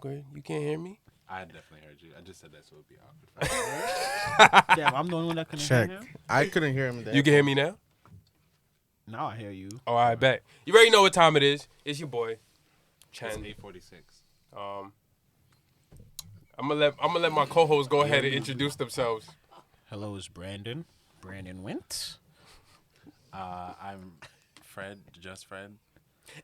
Okay, you can't hear me? I definitely heard you. I just said that so it would be awkward. Damn, I'm the only one that couldn't Check. hear him. I couldn't hear him there. You can hear me now? Now I hear you. Oh, I bet. You already know what time it is. It's your boy, It's Chen. 8:46. I'm gonna let my co-hosts go ahead and introduce themselves. Hello, it's Brandon. Brandon Wentz. I'm Fred, just Fred.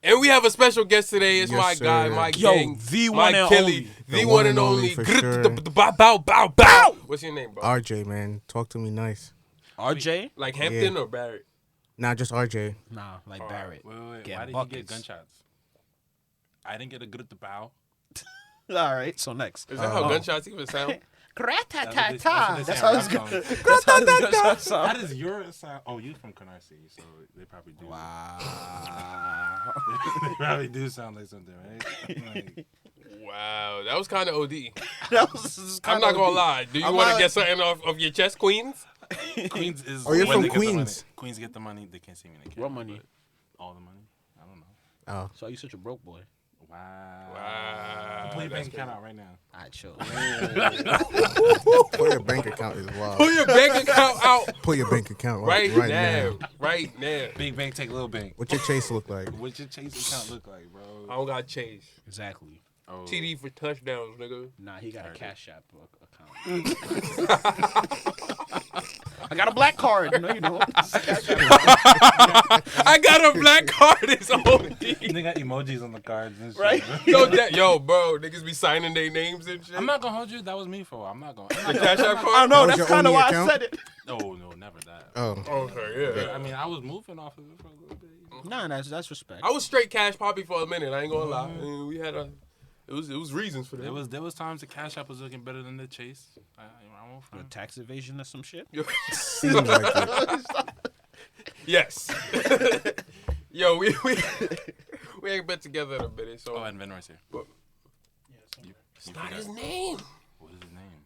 And we have a special guest today. It's Yes, my guy, sir. my Yo, gang, the my one and Killy, only. the one and only. for sure. Bow, bow, bow, bow. What's your name, bro? RJ, man, talk to me nice. RJ? Like Hampton Yeah. or Barrett? Nah, just RJ. Nah, like All right. Barrett. Wait. Getting Why did buckets. you get gunshots? I didn't get a good at the bow. All right, so next. Is that how gunshots even sound? Grat-ta-ta-ta. That's That's how what it's they good. sound. That's how it's good. How sound. does your sound? Oh, you from Canarsie, so they probably do. Wow. They probably do sound like something, right? Like, Wow, that was kind of OD. That was I'm not gonna lie. Do you I'm want to not- get something off of your chest, Queens? Queens is. Oh, you're when from they get the money. Queens. Queens get the money. They can't see me in the camera. What money? but All the money. I don't know. Oh, So you such a broke boy. Wow. Wow, Pull your that's bank account out right now. All right, chill. pull your bank account is wild. Pull your bank account out Pull your bank account right right now. now. Right now. Big bank, take little bank. What your chase look like? What's your Chase account look like, bro? I don't got Chase. Exactly. Oh. TD for touchdowns, nigga. Nah, he got a Heard it. Cash App account. I got a black card. No, you don't. I got a black card. It's OD. They got emojis on the cards and shit. Right? Yo, bro, niggas be signing their names and shit. I'm not gonna hold you. That was me for. I'm not gonna. The Cash App I card? know. That was That's your kind of only why account? I said it. No, never that. Oh, Okay, yeah. I mean, I was moving off of it for a little bit. You know? Nah, that's respect. I was straight Cash Poppy for a minute. I ain't gonna lie. And we had it was reasons for that. There was times the Cash App was looking better than the Chase. I won't The front. tax evasion or some shit. seems like it. Yes. Yo, we ain't been together in a minute, so Oh, and Venroy's here. But- You it's not forgot. his name. What is his name?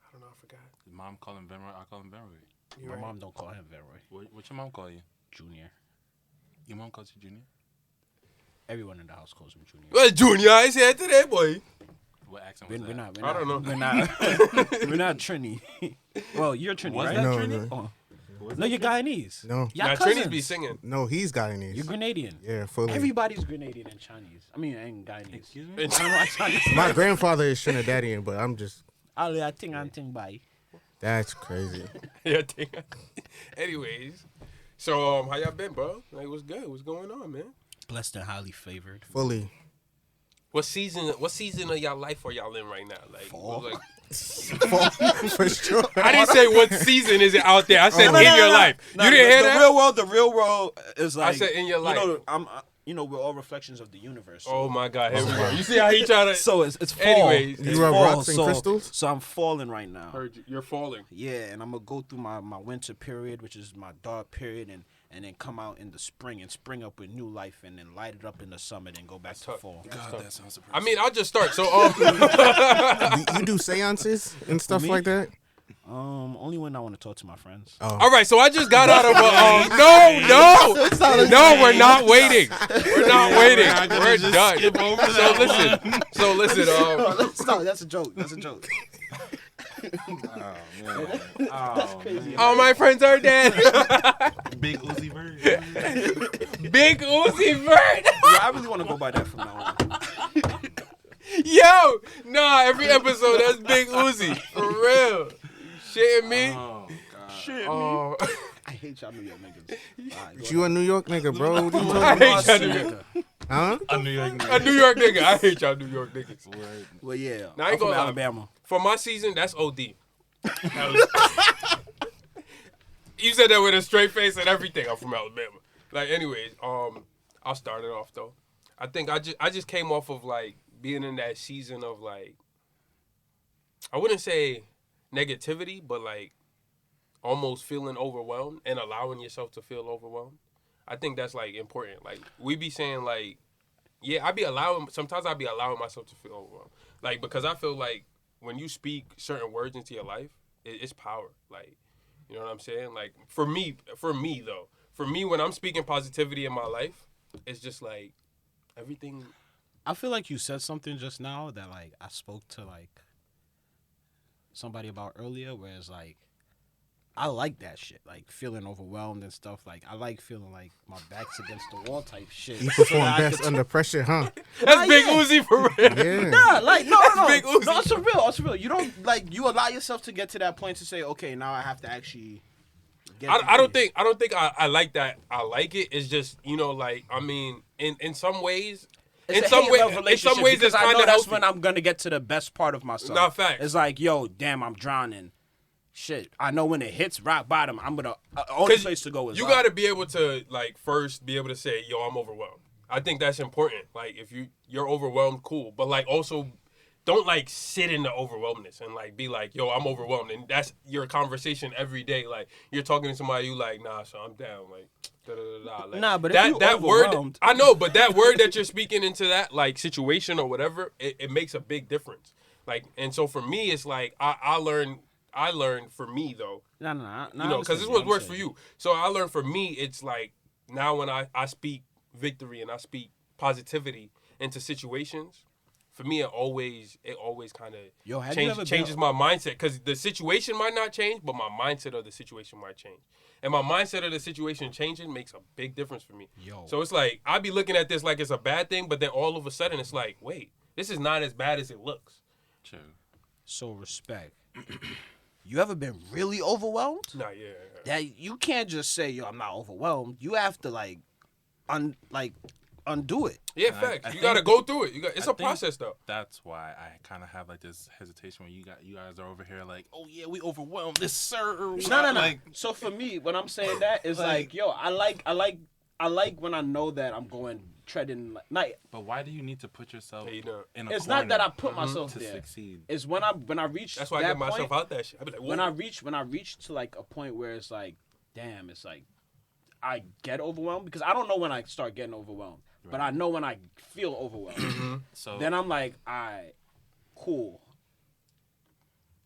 I don't know. I forgot. His mom called him Venroy. I call him Venroy. You My right. mom don't call him Veroy. What your mom call you? Junior. Your mom calls you Junior? Everyone in the house calls him Junior. Well, Junior is here today, boy. What accent was We're that? not. I don't know. We're not. We're not Trini. Well, you're Trini, Was right? that No, Trini? no, Oh. No, you're Guyanese. no, Y'all Now, cousins. Trini's be singing. no. He's Guyanese. You're Grenadian. Yeah, fully. Everybody's Grenadian and Chinese. I mean, and Guyanese. Excuse me? I don't know why Chinese. My grandfather is Trinidadian, but I'm just. Ali, I think I'm think by. That's crazy. Yeah, I think. Anyways, so how y'all been, bro? Like, what's good? What's going on, man? Blessed and highly favored. Fully. What season of y'all life are y'all in right now? Like, Fall. like For sure. I didn't say what season is it out there. I said in your life. No, You didn't hear the that? The real world is like. said in your life. You know, we're all reflections of the universe. So, Oh my God! Here we go. You see how he trying to? so it's fall. Anyways, it's You are fall, rocks and so, crystals? So I'm falling right now. Heard you. You're falling. Yeah, and I'm gonna go through my winter period, which is my dark period, and then come out in the spring and spring up with new life, and then light it up in the summer, then go back to tough. fall. God, that sounds surprising. I mean, I'll just start. So, You do seances and stuff me? like that? Only when I want to talk to my friends. all right. So I just got out of a. No, we're not waiting. We're not waiting. We're done. So listen. No, that's a joke. That's a joke. Oh, man. Oh, man. All my friends are dead. Big Uzi Vert. Big Uzi Vert. Yeah, I really want to go by that from now on. Yo, nah. Every episode that's Big Uzi for real. Shitting me. Oh, God. Shit, Oh, I hate y'all New York niggas. All right, go You a New York nigga, bro? What you I talking hate about? y'all New York. Huh? A New York A New York nigga. I hate y'all New York niggas. Word. Well, yeah. Now, I I'm ain't from gonna lie. Alabama. For my season, that's OD. You said that with a straight face and everything. I'm from Alabama. Like, anyways, I'll start it off though. I think I just came off of like being in that season of like, I wouldn't say negativity, but like almost feeling overwhelmed and allowing yourself to feel overwhelmed. I think that's like important. Like we be saying like, yeah, sometimes I be allowing myself to feel overwhelmed. Like because I feel like when you speak certain words into your life, it's power. Like, you know what I'm saying? Like for me when I'm speaking positivity in my life, it's just like everything I feel like you said something just now that like I spoke to like somebody about earlier, where it's like I like that shit, like feeling overwhelmed and stuff. Like I like feeling like my back's against the wall type shit. You So perform that I best could- under pressure, huh? That's Big yeah. Uzi for real. Yeah. Nah, like no, Big Uzi. no, it's real, it's real. You don't like you allow yourself to get to that point to say, okay, now I have to actually. I don't think I like that. I like it. It's just, you know, like, I mean, in some ways, in some ways it's I kind know of that's healthy. when I'm gonna get to the best part of myself. Nah, facts. It's like, yo, damn, I'm drowning. Shit, I know when it hits rock bottom, I'm gonna only place to go is you up. got to be able to like first be able to say, yo, I'm overwhelmed. I think that's important. Like if you're overwhelmed, cool, but like also don't like sit in the overwhelmness and like be like, yo, I'm overwhelmed, and that's your conversation every day. Like you're talking to somebody, you like, nah, so I'm down, like. Da, da, da, da. Like, Nah, but if that you that word, overwhelmed- I know, but that word that you're speaking into that like situation or whatever, it makes a big difference. Like, and so for me, it's like I learned for me though, No, you know, because this is what works for you. So I learned for me, it's like now when I speak victory and I speak positivity into situations, for me it always kind Yo, of have you ever been- changes my mindset, because the situation might not change, but my mindset of the situation might change. And my mindset of the situation changing makes a big difference for me. Yo. So it's like I be looking at this like it's a bad thing, but then all of a sudden it's like, wait, this is not as bad as it looks. True. So respect. You ever been really overwhelmed? Nah, yeah. That you can't just say, yo, I'm not overwhelmed. You have to like undo it. Yeah, And facts. I you got to think- go through it. It's I a think process though. That's why I kind of have like this hesitation when you guys are over here like, oh yeah, we overwhelmed this sir. No. Like, So for me, when I'm saying that, it's like, yo, I like when I know that I'm going treading like. but why do you need to put yourself Yeah, you know. in a It's corner not that I put myself to there. succeed? It's when I reach. That's why I that get myself point, out that shit. I be like, When whoa. I reach to like a point where it's like, damn, it's like I get overwhelmed because I don't know when I start getting overwhelmed, but I know when I feel overwhelmed. So Then I'm like, cool.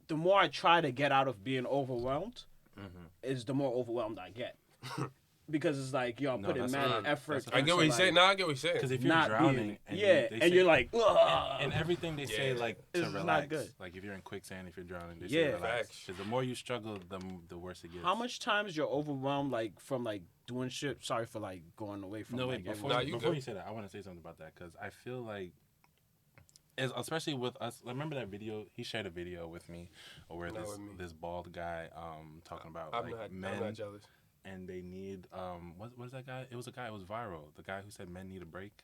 The more I try to get out of being overwhelmed, is the more overwhelmed I get. Because it's like, yo, I'm No, putting that's mad what- effort. that's what I get what into, you're saying. like, Nah, I get what you're saying. because if you're not drowning, being, and yeah, they and say- you're like, ugh. and everything they say Yeah. like This to is not relax. good. Like if you're in quicksand, if you're drowning, they Yeah. say relax. Facts. 'Cause the more you struggle, the worse it gets. How much times you're overwhelmed, like from like doing shit? Sorry for like going away from. No, like, wait. Before, Nah, you before good. you say that, I want to say something about that because I feel like, especially with us. Remember that video? He shared a video with me where Not with me. this bald guy talking about I'm like not men jealous. and they need what is that guy? It was a guy. It was viral. The guy who said men need a break.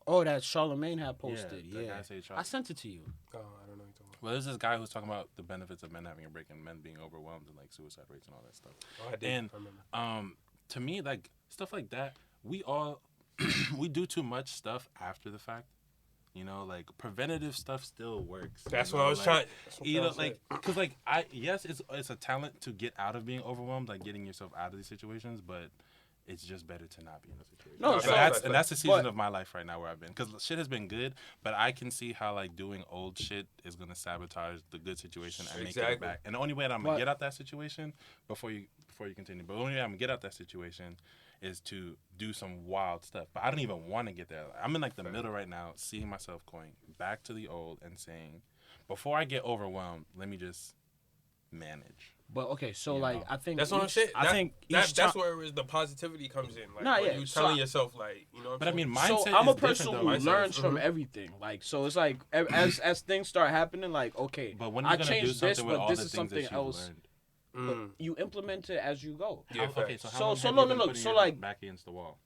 Oh, that Charlemagne had posted. the Yeah, guy said I sent it to you. Oh, I don't know what you're talking about. Well, there's this guy who's talking about the benefits of men having a break and men being overwhelmed and like suicide rates and all that stuff. Oh, I did. And I remember. to me, like stuff like that, we all we do too much stuff after the fact. You know, like preventative stuff still works. That's you what I know, was like, trying. That's what You I'm know, trying to like, cause like it's a talent to get out of being overwhelmed, like getting yourself out of these situations, but it's just better to not be in a situation. No, and so- that's the season but- of my life right now where I've been, cause shit has been good, but I can see how like doing old shit is gonna sabotage the good situation and make it Exactly. back. And the only way that I'm But- gonna get out that situation before you continue, but the only way I'm gonna get out that situation is to do some wild stuff. But I don't even want to get there. I'm in like the middle right now, seeing myself going back to the old and saying, before I get overwhelmed, let me just manage. But okay, so You like know. I think That's what I'm each- saying. I think that's each time. where the positivity comes in. Like, Nah, when yeah, you so telling I- yourself, like, you know what But I I'm mean, saying? mindset So I'm a is person different, who though. Mindset learns is- from mhm. everything. Like so, it's like as things start happening, like okay, But when I you're gonna do changed this, something with but all this the is things that something you've else. learned. Mm. You implement it as you go. Yeah, Okay, facts. so how So- long so have look, you been look, putting so, your like- back against the wall?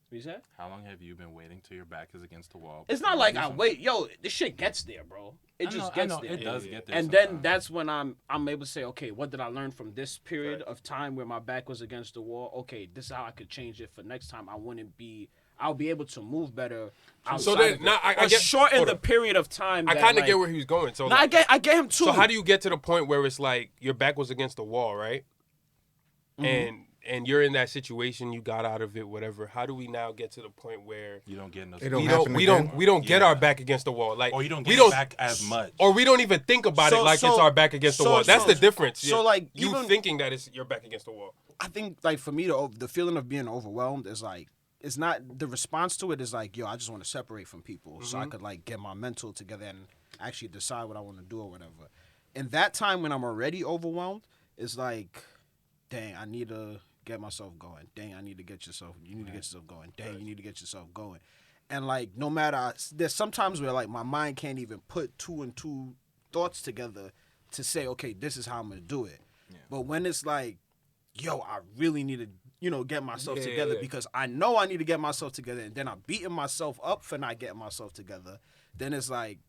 What you said? How long have you been waiting till your back is against the wall? It's not before like you do I something? wait, yo. This shit gets there, bro. It I just know, gets I know, there. It does Yeah, get there. And then sometimes. that's when I'm able to say, okay, what did I learn from this period Right. of time where my back was against the wall? Okay, this is how I could change it for next time. I'll be able to move better. So outside then, of it. now I Or get shorten hold the up. period of time. I that, kind of like- get where he was going. So, No, I get him too. so how do you get to the point where it's like your back was against the wall, right? Mm-hmm. And you're in that situation, you got out of it, whatever. How do we now get to the point where you don't get in those. It don't we happen don't again? get Yeah. our back against the wall, like or you don't we get it back as much. or we don't even think about it like it's our back against the wall. That's the difference. So, like, you even- thinking that it's your back against the wall. I think like for me the feeling of being overwhelmed is like it's not the response to it is like, yo, I just want to separate from people so I could like get my mental together and actually decide what I want to do or whatever. And that time when I'm already overwhelmed, it's like, dang, I need to get myself going. Dang, I need to get yourself. You need to get yourself going. Dang, you need to get yourself going. And like, no matter, there's sometimes where like my mind can't even put two and two thoughts together to say, okay, this is how I'm gonna do it. Yeah. But when it's like, yo, I really need to, get myself together because I know I need to get myself together, and then I'm beating myself up for not getting myself together. Then it's like,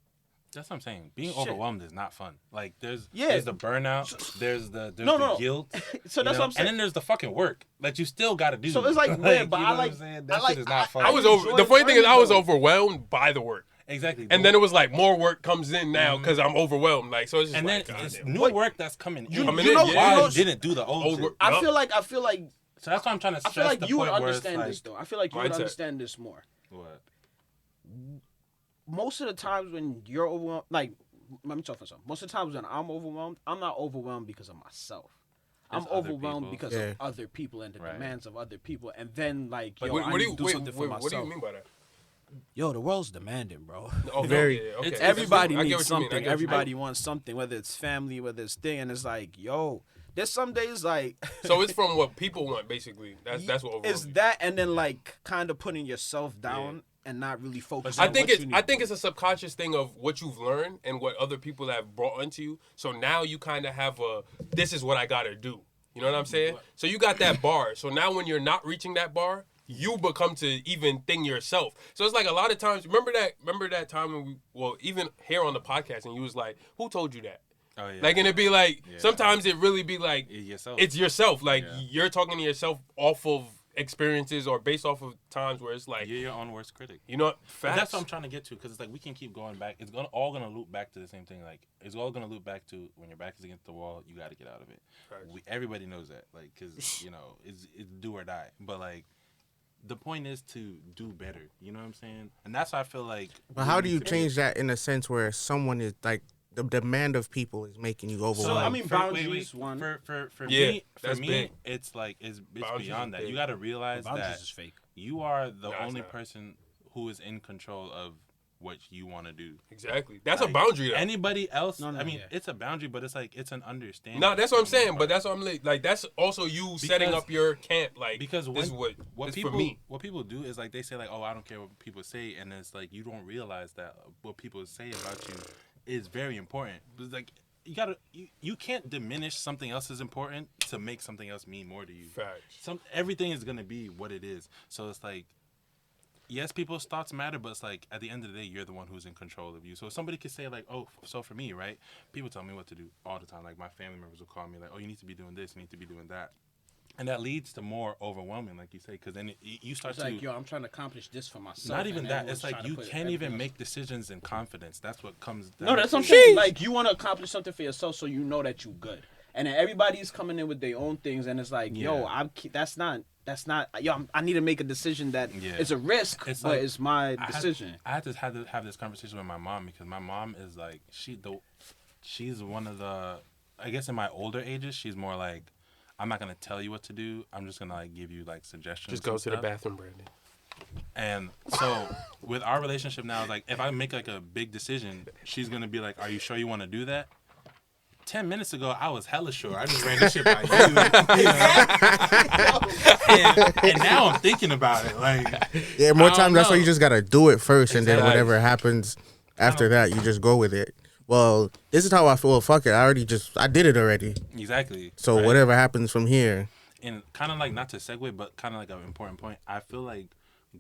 that's what I'm saying. Being overwhelmed is not fun. Like there's the burnout, there's the guilt. So that's what I'm saying. And then there's the fucking work that you still got to do. So it's like, man, but I like that shit is not fun. I was the funny thing is I was overwhelmed by the work. Exactly. And then it was like more work comes in now because I'm overwhelmed. Like so, it's just and like, then it's new work that's coming in. Why you didn't do the old work? I feel like. So that's why I'm trying to stress. I feel like the you would point understand this though. I feel like you would understand this more. What? Most of the times when you're overwhelmed, like, let me talk for something. Most of the times when I'm overwhelmed, I'm not overwhelmed because of myself. I'm overwhelmed because of other people and the demands of other people. And then, like, yo, I need to do something for myself. What do you mean by that? Yo, the world's demanding, bro. Oh, Very. Okay. Everybody needs something. Everybody wants something, whether it's family, whether it's thing. And it's like, yo, there's some days like. So it's from what people want, basically. That's what. It's that, and then like kind of putting yourself down and not really focusing. I think it's a subconscious thing of what you've learned and what other people have brought into you. So now you kind of have this is what I gotta do. You know what I'm saying? So you got that bar. So now when you're not reaching that bar, you become to even think yourself. So it's like a lot of times. Remember that time when even here on the podcast, and you was like, "Who told you that?" Oh, yeah. Like, and it'd be like sometimes it really be like it's yourself. Like you're talking to yourself off of experiences or based off of times where it's like you're your own worst critic. You know, that's what I'm trying to get to because it's like we can keep going back. It's all gonna loop back to the same thing. Like it's all gonna loop back to when your back is against the wall, you got to get out of it. Everybody knows that, like, because it's do or die. But like. The point is to do better. You know what I'm saying? And that's why I feel like. But how do you change that in a sense where someone is like the demand of people is making you overwhelmed? So I mean, boundaries. One for me, big. It's like it's beyond that. You got to realize that is fake. You are the only person who is in control of what you want to do. Exactly. That's like, a boundary. Though. Anybody else? I mean, it's a boundary, but it's like it's an understanding. No, that's what I'm saying. But that's what I'm like. That's also you setting up your camp. Like because this is what people for me. What people do is like they say like, oh, I don't care what people say, and it's like you don't realize that what people say about you is very important. It's like you can't diminish something else as important to make something else mean more to you. Facts. Everything is gonna be what it is. So it's like. Yes, people's thoughts matter, but it's like at the end of the day, you're the one who's in control of you. So somebody could say like, "Oh, so for me, right? People tell me what to do all the time. Like my family members will call me like, "Oh, you need to be doing this, you need to be doing that," and that leads to more overwhelming, like you say, because then you start it's to like, yo, I'm trying to accomplish this for myself. Not even that. It's like you can't even make decisions in confidence. That's what comes down. No, that's what I'm saying. Like you want to accomplish something for yourself, so you know that you're good. And then everybody's coming in with their own things, and it's like, yo, that's not. Yo, I need to make a decision that it's a risk, but like, it's my decision. I had to have this conversation with my mom because my mom is like she's one of the, I guess in my older ages, she's more like, I'm not gonna tell you what to do. I'm just gonna like give you like suggestions. Just go to the bathroom, Brandon. And so with our relationship now, like if I make like a big decision, she's gonna be like, "Are you sure you want to do that?" 10 minutes ago, I was hella sure. I just ran this shit by you. And now I'm thinking about it. Like, more times that's why you just gotta do it first, and then whatever happens after that, you just go with it. Well, this is how I feel. Well, fuck it. I did it already. Exactly. So whatever happens from here. And kind of like, not to segue, but kind of like an important point. I feel like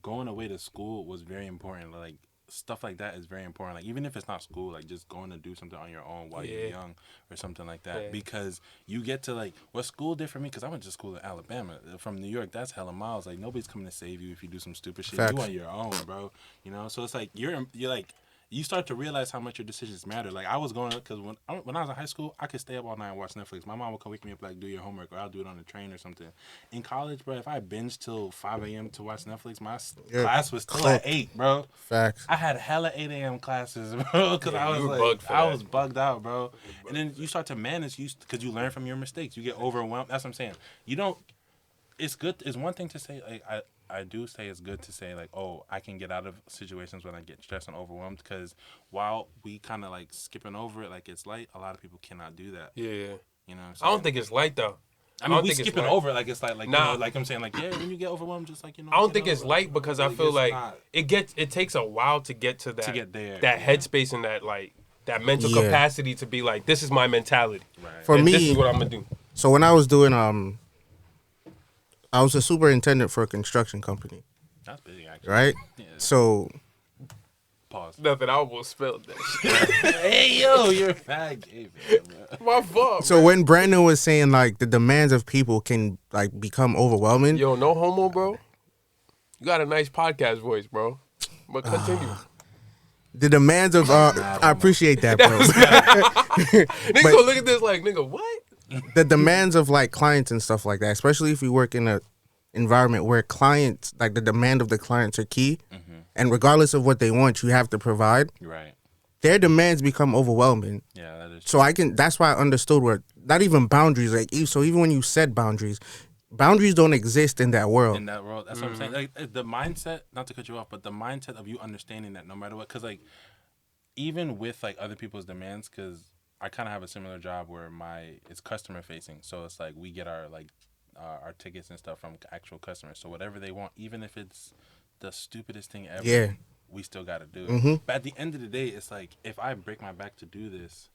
going away to school was very important. Like, stuff like that is very important. Like even if it's not school, like just going to do something on your own while you're young or something like that, because you get to like what school did for me, because I went to school in Alabama. From New York, that's hella miles. Like nobody's coming to save you if you do some stupid shit. Facts. You on your own, bro. You know, so it's like you're like. You start to realize how much your decisions matter. Like I was going up because when I was in high school, I could stay up all night and watch Netflix. My mom would come wake me up like, do your homework, or I'll do it on the train or something. In college, bro, if I binged till 5 a.m. to watch Netflix, my class was still at 8, bro. Facts. I had hella 8 a.m. classes, bro, because I was bugged out, bro. And then you start to manage, because you learn from your mistakes. You get overwhelmed. That's what I'm saying. You don't. It's good. It's one thing to say like I do say it's good to say like, oh, I can get out of situations when I get stressed and overwhelmed, because while we kind of like skipping over it like it's light, a lot of people cannot do that. Yeah. You know what I'm I saying? don't think it's light though. I mean, don't we think it's skipping light. over it like it's like Nah. you know, like I'm saying, like, yeah, when you get overwhelmed, just like, you know. I don't get think it's over it. light because I Like, feel it's like not. it takes a while to get to that get there, that yeah. headspace and that like that mental Yeah. capacity to be like, this is my mentality. Right. For And me, this is what I'm gonna do. so when I was doing I was a superintendent for a construction company, That's big, actually. right? Yeah. So Pause. Nothing. I almost spelled that shit. Hey, yo, you're a fat gay, man, bro. My fault. so when Brandon was saying like the demands of people can like become overwhelming, Yo, no homo, bro. You got a nice podcast voice, bro. But continue. the demands of I appreciate that, bro. Niggas gonna look at this like, nigga, what? The demands of like clients and stuff like that, especially if you work in a environment where clients, like the demand of the clients are key, and regardless of what they want, you have to provide. Right. Their demands become overwhelming. Yeah, that is. So that's why I understood where not even boundaries. Like so, even when you set boundaries don't exist in that world. In that world, that's what I'm saying. Like the mindset, not to cut you off, but the mindset of you understanding that no matter what, because like even with like other people's demands, because I kind of have a similar job where it's customer facing, so it's like we get our like our tickets and stuff from actual customers. So whatever they want, even if it's the stupidest thing ever, Yeah. we still got to do it. But at the end of the day, it's like if I break my back to do this.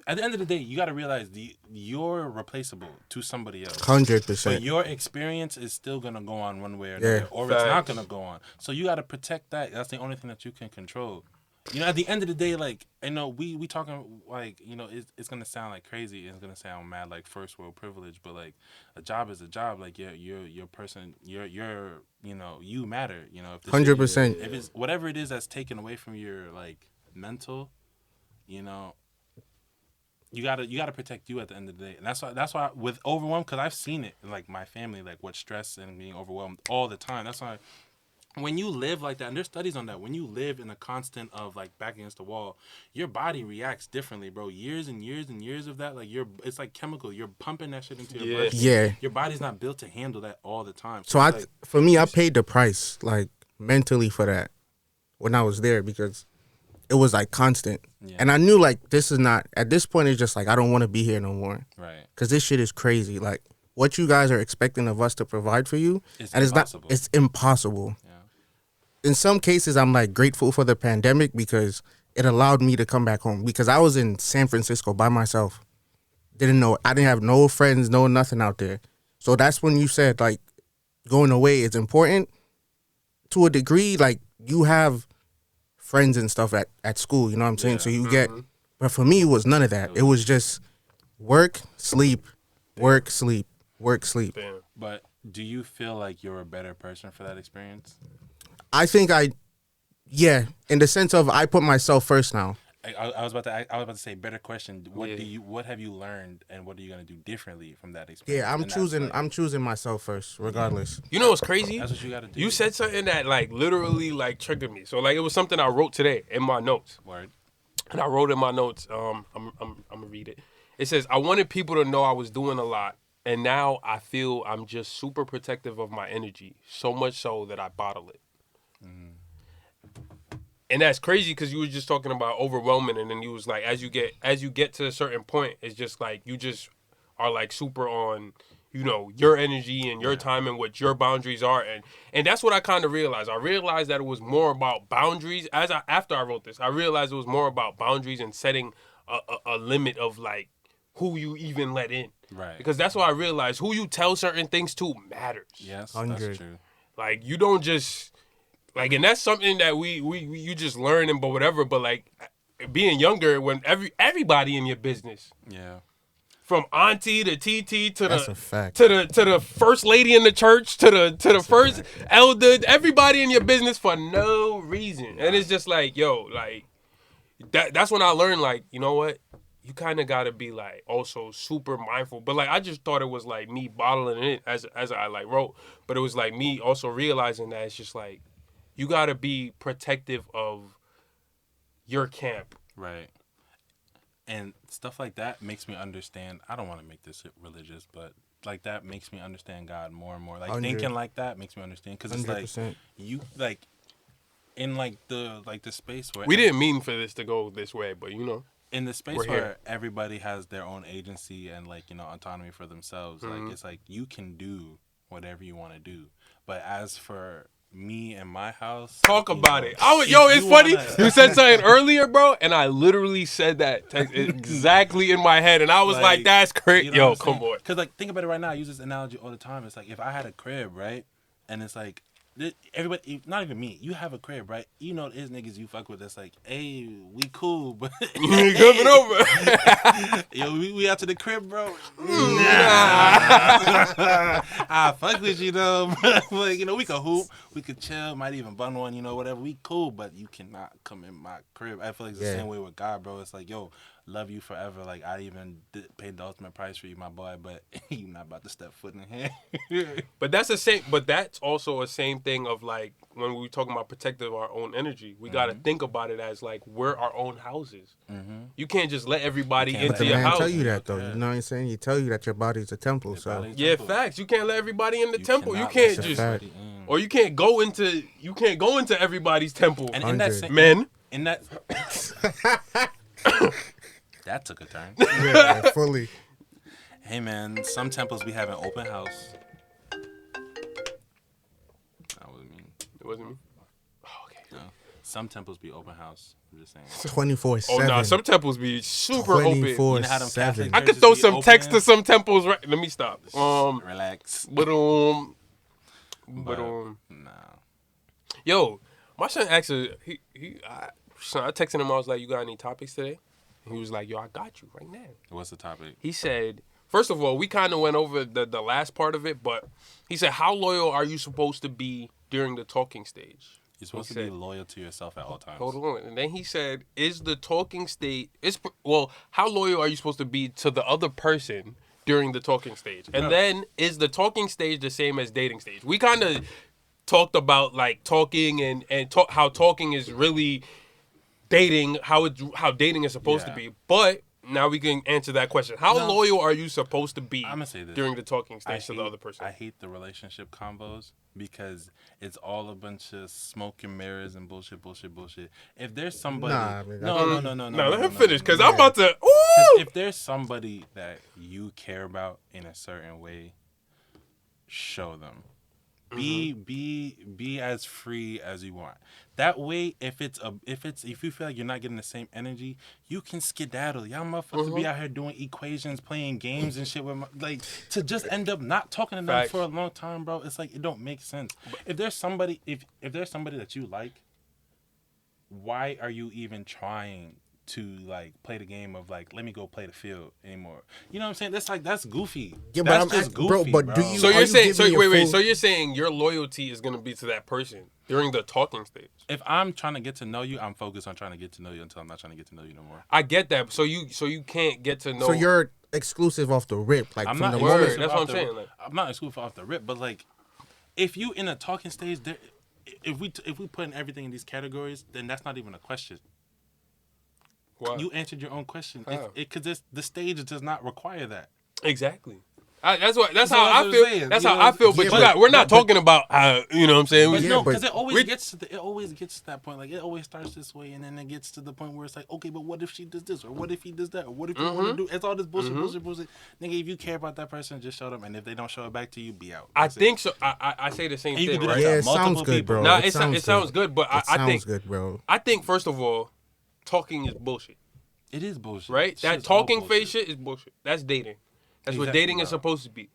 At the end of the day, you got to realize you're replaceable to somebody else. 100%. But your experience is still gonna go on one way or Yeah. another, or it's not Facts. gonna go on. So you gotta protect that. That's the only thing that you can control. You know, at the end of the day, like, I know we talking like, you know, it's gonna sound like crazy. It's gonna sound mad like first world privilege, but like a job is a job. Like your person, you're you know, you matter. You know, if this 100%. if it's whatever it is that's taken away from your like mental, you know. You gotta protect you at the end of the day, and that's why with overwhelm, because I've seen it in like my family, like what stress and being overwhelmed all the time. That's why when you live like that, and there's studies on that, when you live in a constant of like back against the wall, your body reacts differently, bro. Years and years and years of that, like it's like chemical. You're pumping that shit into your blood. Yeah. Your body's not built to handle that all the time. So it's like, for me, I paid the price like mentally for that when I was there because it was like constant, and I knew like this is not at this point. It's just like I don't want to be here no more, right. because this shit is crazy. Like what you guys are expecting of us to provide for you, It's and impossible. it's impossible. Yeah. In some cases, I'm like grateful for the pandemic because it allowed me to come back home. Because I was in San Francisco by myself, I didn't have no friends, no nothing out there. So that's when you said like going away is important to a degree. Like you have friends and stuff at school, you know what I'm saying? Yeah. So you get, but for me, it was none of that. It was just work, sleep, work, sleep, work, sleep. Damn. But do you feel like you're a better person for that experience? I think yeah, in the sense of I put myself first now. I was about to say better question. What Yeah. what have you learned, and what are you gonna do differently from that experience? Yeah, And I'm choosing myself first, regardless. You know what's crazy? That's what you gotta do. You said something that like literally like triggered me. So like it was something I wrote today in my notes. Word. And I wrote in my notes, I'm gonna read it. It says, I wanted people to know I was doing a lot, and now I feel I'm just super protective of my energy, so much so that I bottle it. And that's crazy because you were just talking about overwhelming, and then you was like, as you get to a certain point, it's just like you just are like super on, you know, your energy and your time and what your boundaries are, and that's what I kind of realized. I realized that it was more about boundaries. After I wrote this, I realized it was more about boundaries and setting a limit of like who you even let in. Right. Because that's why I realized who you tell certain things to matters. Yes, 100. that's true. Like you don't just like, and that's something that we you just learn and but whatever. But like being younger, when everybody in your business, Yeah. from auntie to TT to That's a fact. to the first lady in the church to the first elder, everybody in your business for no reason, and it's just like, yo, like that's when I learned, like, you know what, you kind of gotta be like also super mindful. But like I just thought it was like me bottling it as I like wrote, but it was like me also realizing that it's just like you gotta be protective of your camp. Right. And stuff like that makes me understand. I don't want to make this religious, but like that makes me understand God more and more. Like 100. thinking like that makes me understand because it's like 100%. you like in like the space where We didn't mean for this to go this way, but you know. in the space We're where here. everybody has their own agency and like autonomy for themselves. Like it's like you can do whatever you want to do, but as for me and my house, Talk you about know, it. if It's you funny. wanna- You said something earlier, bro, and I literally said that exactly in my head, and I was like, "That's crazy." you know Yo, what I'm come saying? on. Cause like think about it right now. I use this analogy all the time. It's like if I had a crib, right, and it's like everybody, not even me. You have a crib, right? You know, there's niggas you fuck with. That's like, hey, we cool, but You ain't coming over. yo, we out to the crib, bro. Nah. I fuck with you though. Like we could hoop, we could chill, might even bun one, whatever. We cool, but you cannot come in my crib. I feel like it's the Yeah. same way with God, bro. It's like, yo, love you forever. Like I even paid the ultimate price for you, my boy, but you not about to step foot in here. But that's the same. But that's also a same thing of like when we talking about protecting our own energy. We got to think about it as like we're our own houses. You can't just let everybody You can't into But the let your man house. tell you that though. Yeah. You know what I'm saying? He tell you that your body's a temple. Your So body's- Yeah, Temple. facts. You can't let everybody in the You temple. You cannot can't let That's a just, fact. everybody in. or you can't go into everybody's temple. And in that 100. same, Men. in that that took a turn. yeah, like, fully. Hey man, some temples be having open house. That was mean. It wasn't me. Oh, okay. No. Some temples be open house. I'm just saying. 24/7. Oh nah, some temples be super open. 24/7. You know how them 24/7. Catholic I could churches throw be some open? text to some temples. Right. Let me stop. Relax. But But, nah. nah. Yo, my son asked I texted him. I was like, "You got any topics today?" And he was like, "Yo, I got you right now." What's the topic? He said, first of all, we kind of went over the last part of it, but he said, "How loyal are you supposed to be during the talking stage?" You're supposed He to be said- loyal to yourself at all times. Hold on. And then he said, "Is the talking stage how loyal are you supposed to be to the other person during the talking stage? And Yeah. then is the talking stage the same as dating stage?" We kind of talked about like talking and how talking is really dating, how dating is supposed to Yeah. be. But now we can answer that question. How No. loyal are you supposed to be I'ma say this. during the talking stage to the other person? I hate the relationship combos because it's all a bunch of smoke and mirrors and bullshit. If there's somebody, Nah, man, no. No, let him finish because I'm no. about to. 'Cause Ooh! if there's somebody that you care about in a certain way, show them. Be as free as you want. That way, if you feel like you're not getting the same energy, you can skedaddle. Y'all motherfuckers be out here doing equations, playing games and shit with to just end up not talking to them Facts. for a long time, bro. It's like it don't make sense. If there's somebody if there's somebody that you like, why are you even trying to like play the game of like let me go play the field anymore? You know what I'm saying? That's goofy. Yeah, but That's I'm just at- bro, goofy, but do you- So Are you're saying, giving your wait. full- So you're saying your loyalty is gonna be to that person during the talking stage? If I'm trying to get to know you, I'm focused on trying to get to know you until I'm not trying to get to know you no more. I get that. So you can't get to know. So you're exclusive off the rip, like I'm from not the Word, moment. exclusive that's what off I'm the- saying, like- I'm not exclusive off the rip, but like, if you in a talking stage, if we put in everything in these categories, then that's not even a question. Why? You answered your own question. How? Because the stage does not require that. Exactly. That's how what I I'm feel. saying, That's you how know? I feel. But Yeah, we're not but- talking about how, you know what I'm saying. But Yeah, no, but- because it always we- gets to that point. Like it always starts this way, and then it gets to the point where it's like, okay, but what if she does this, or what if he does that, or what if you want to do? It's all this bullshit. Nigga, if you care about that person, just show them, and if they don't show it back to you, be out. I That's it. think so. I say the same And you thing, can do right? that. Yeah, it Multiple sounds good, people. bro. Nah, it sounds good, but I sounds think good, bro. first of all, talking is bullshit, It is bullshit. right? Shit's That all talking bullshit. phase shit is bullshit. That's dating. That's what Exactly, dating is bro. supposed to be.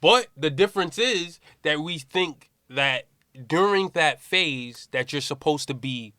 But the difference is that we think that during that phase that you're supposed to be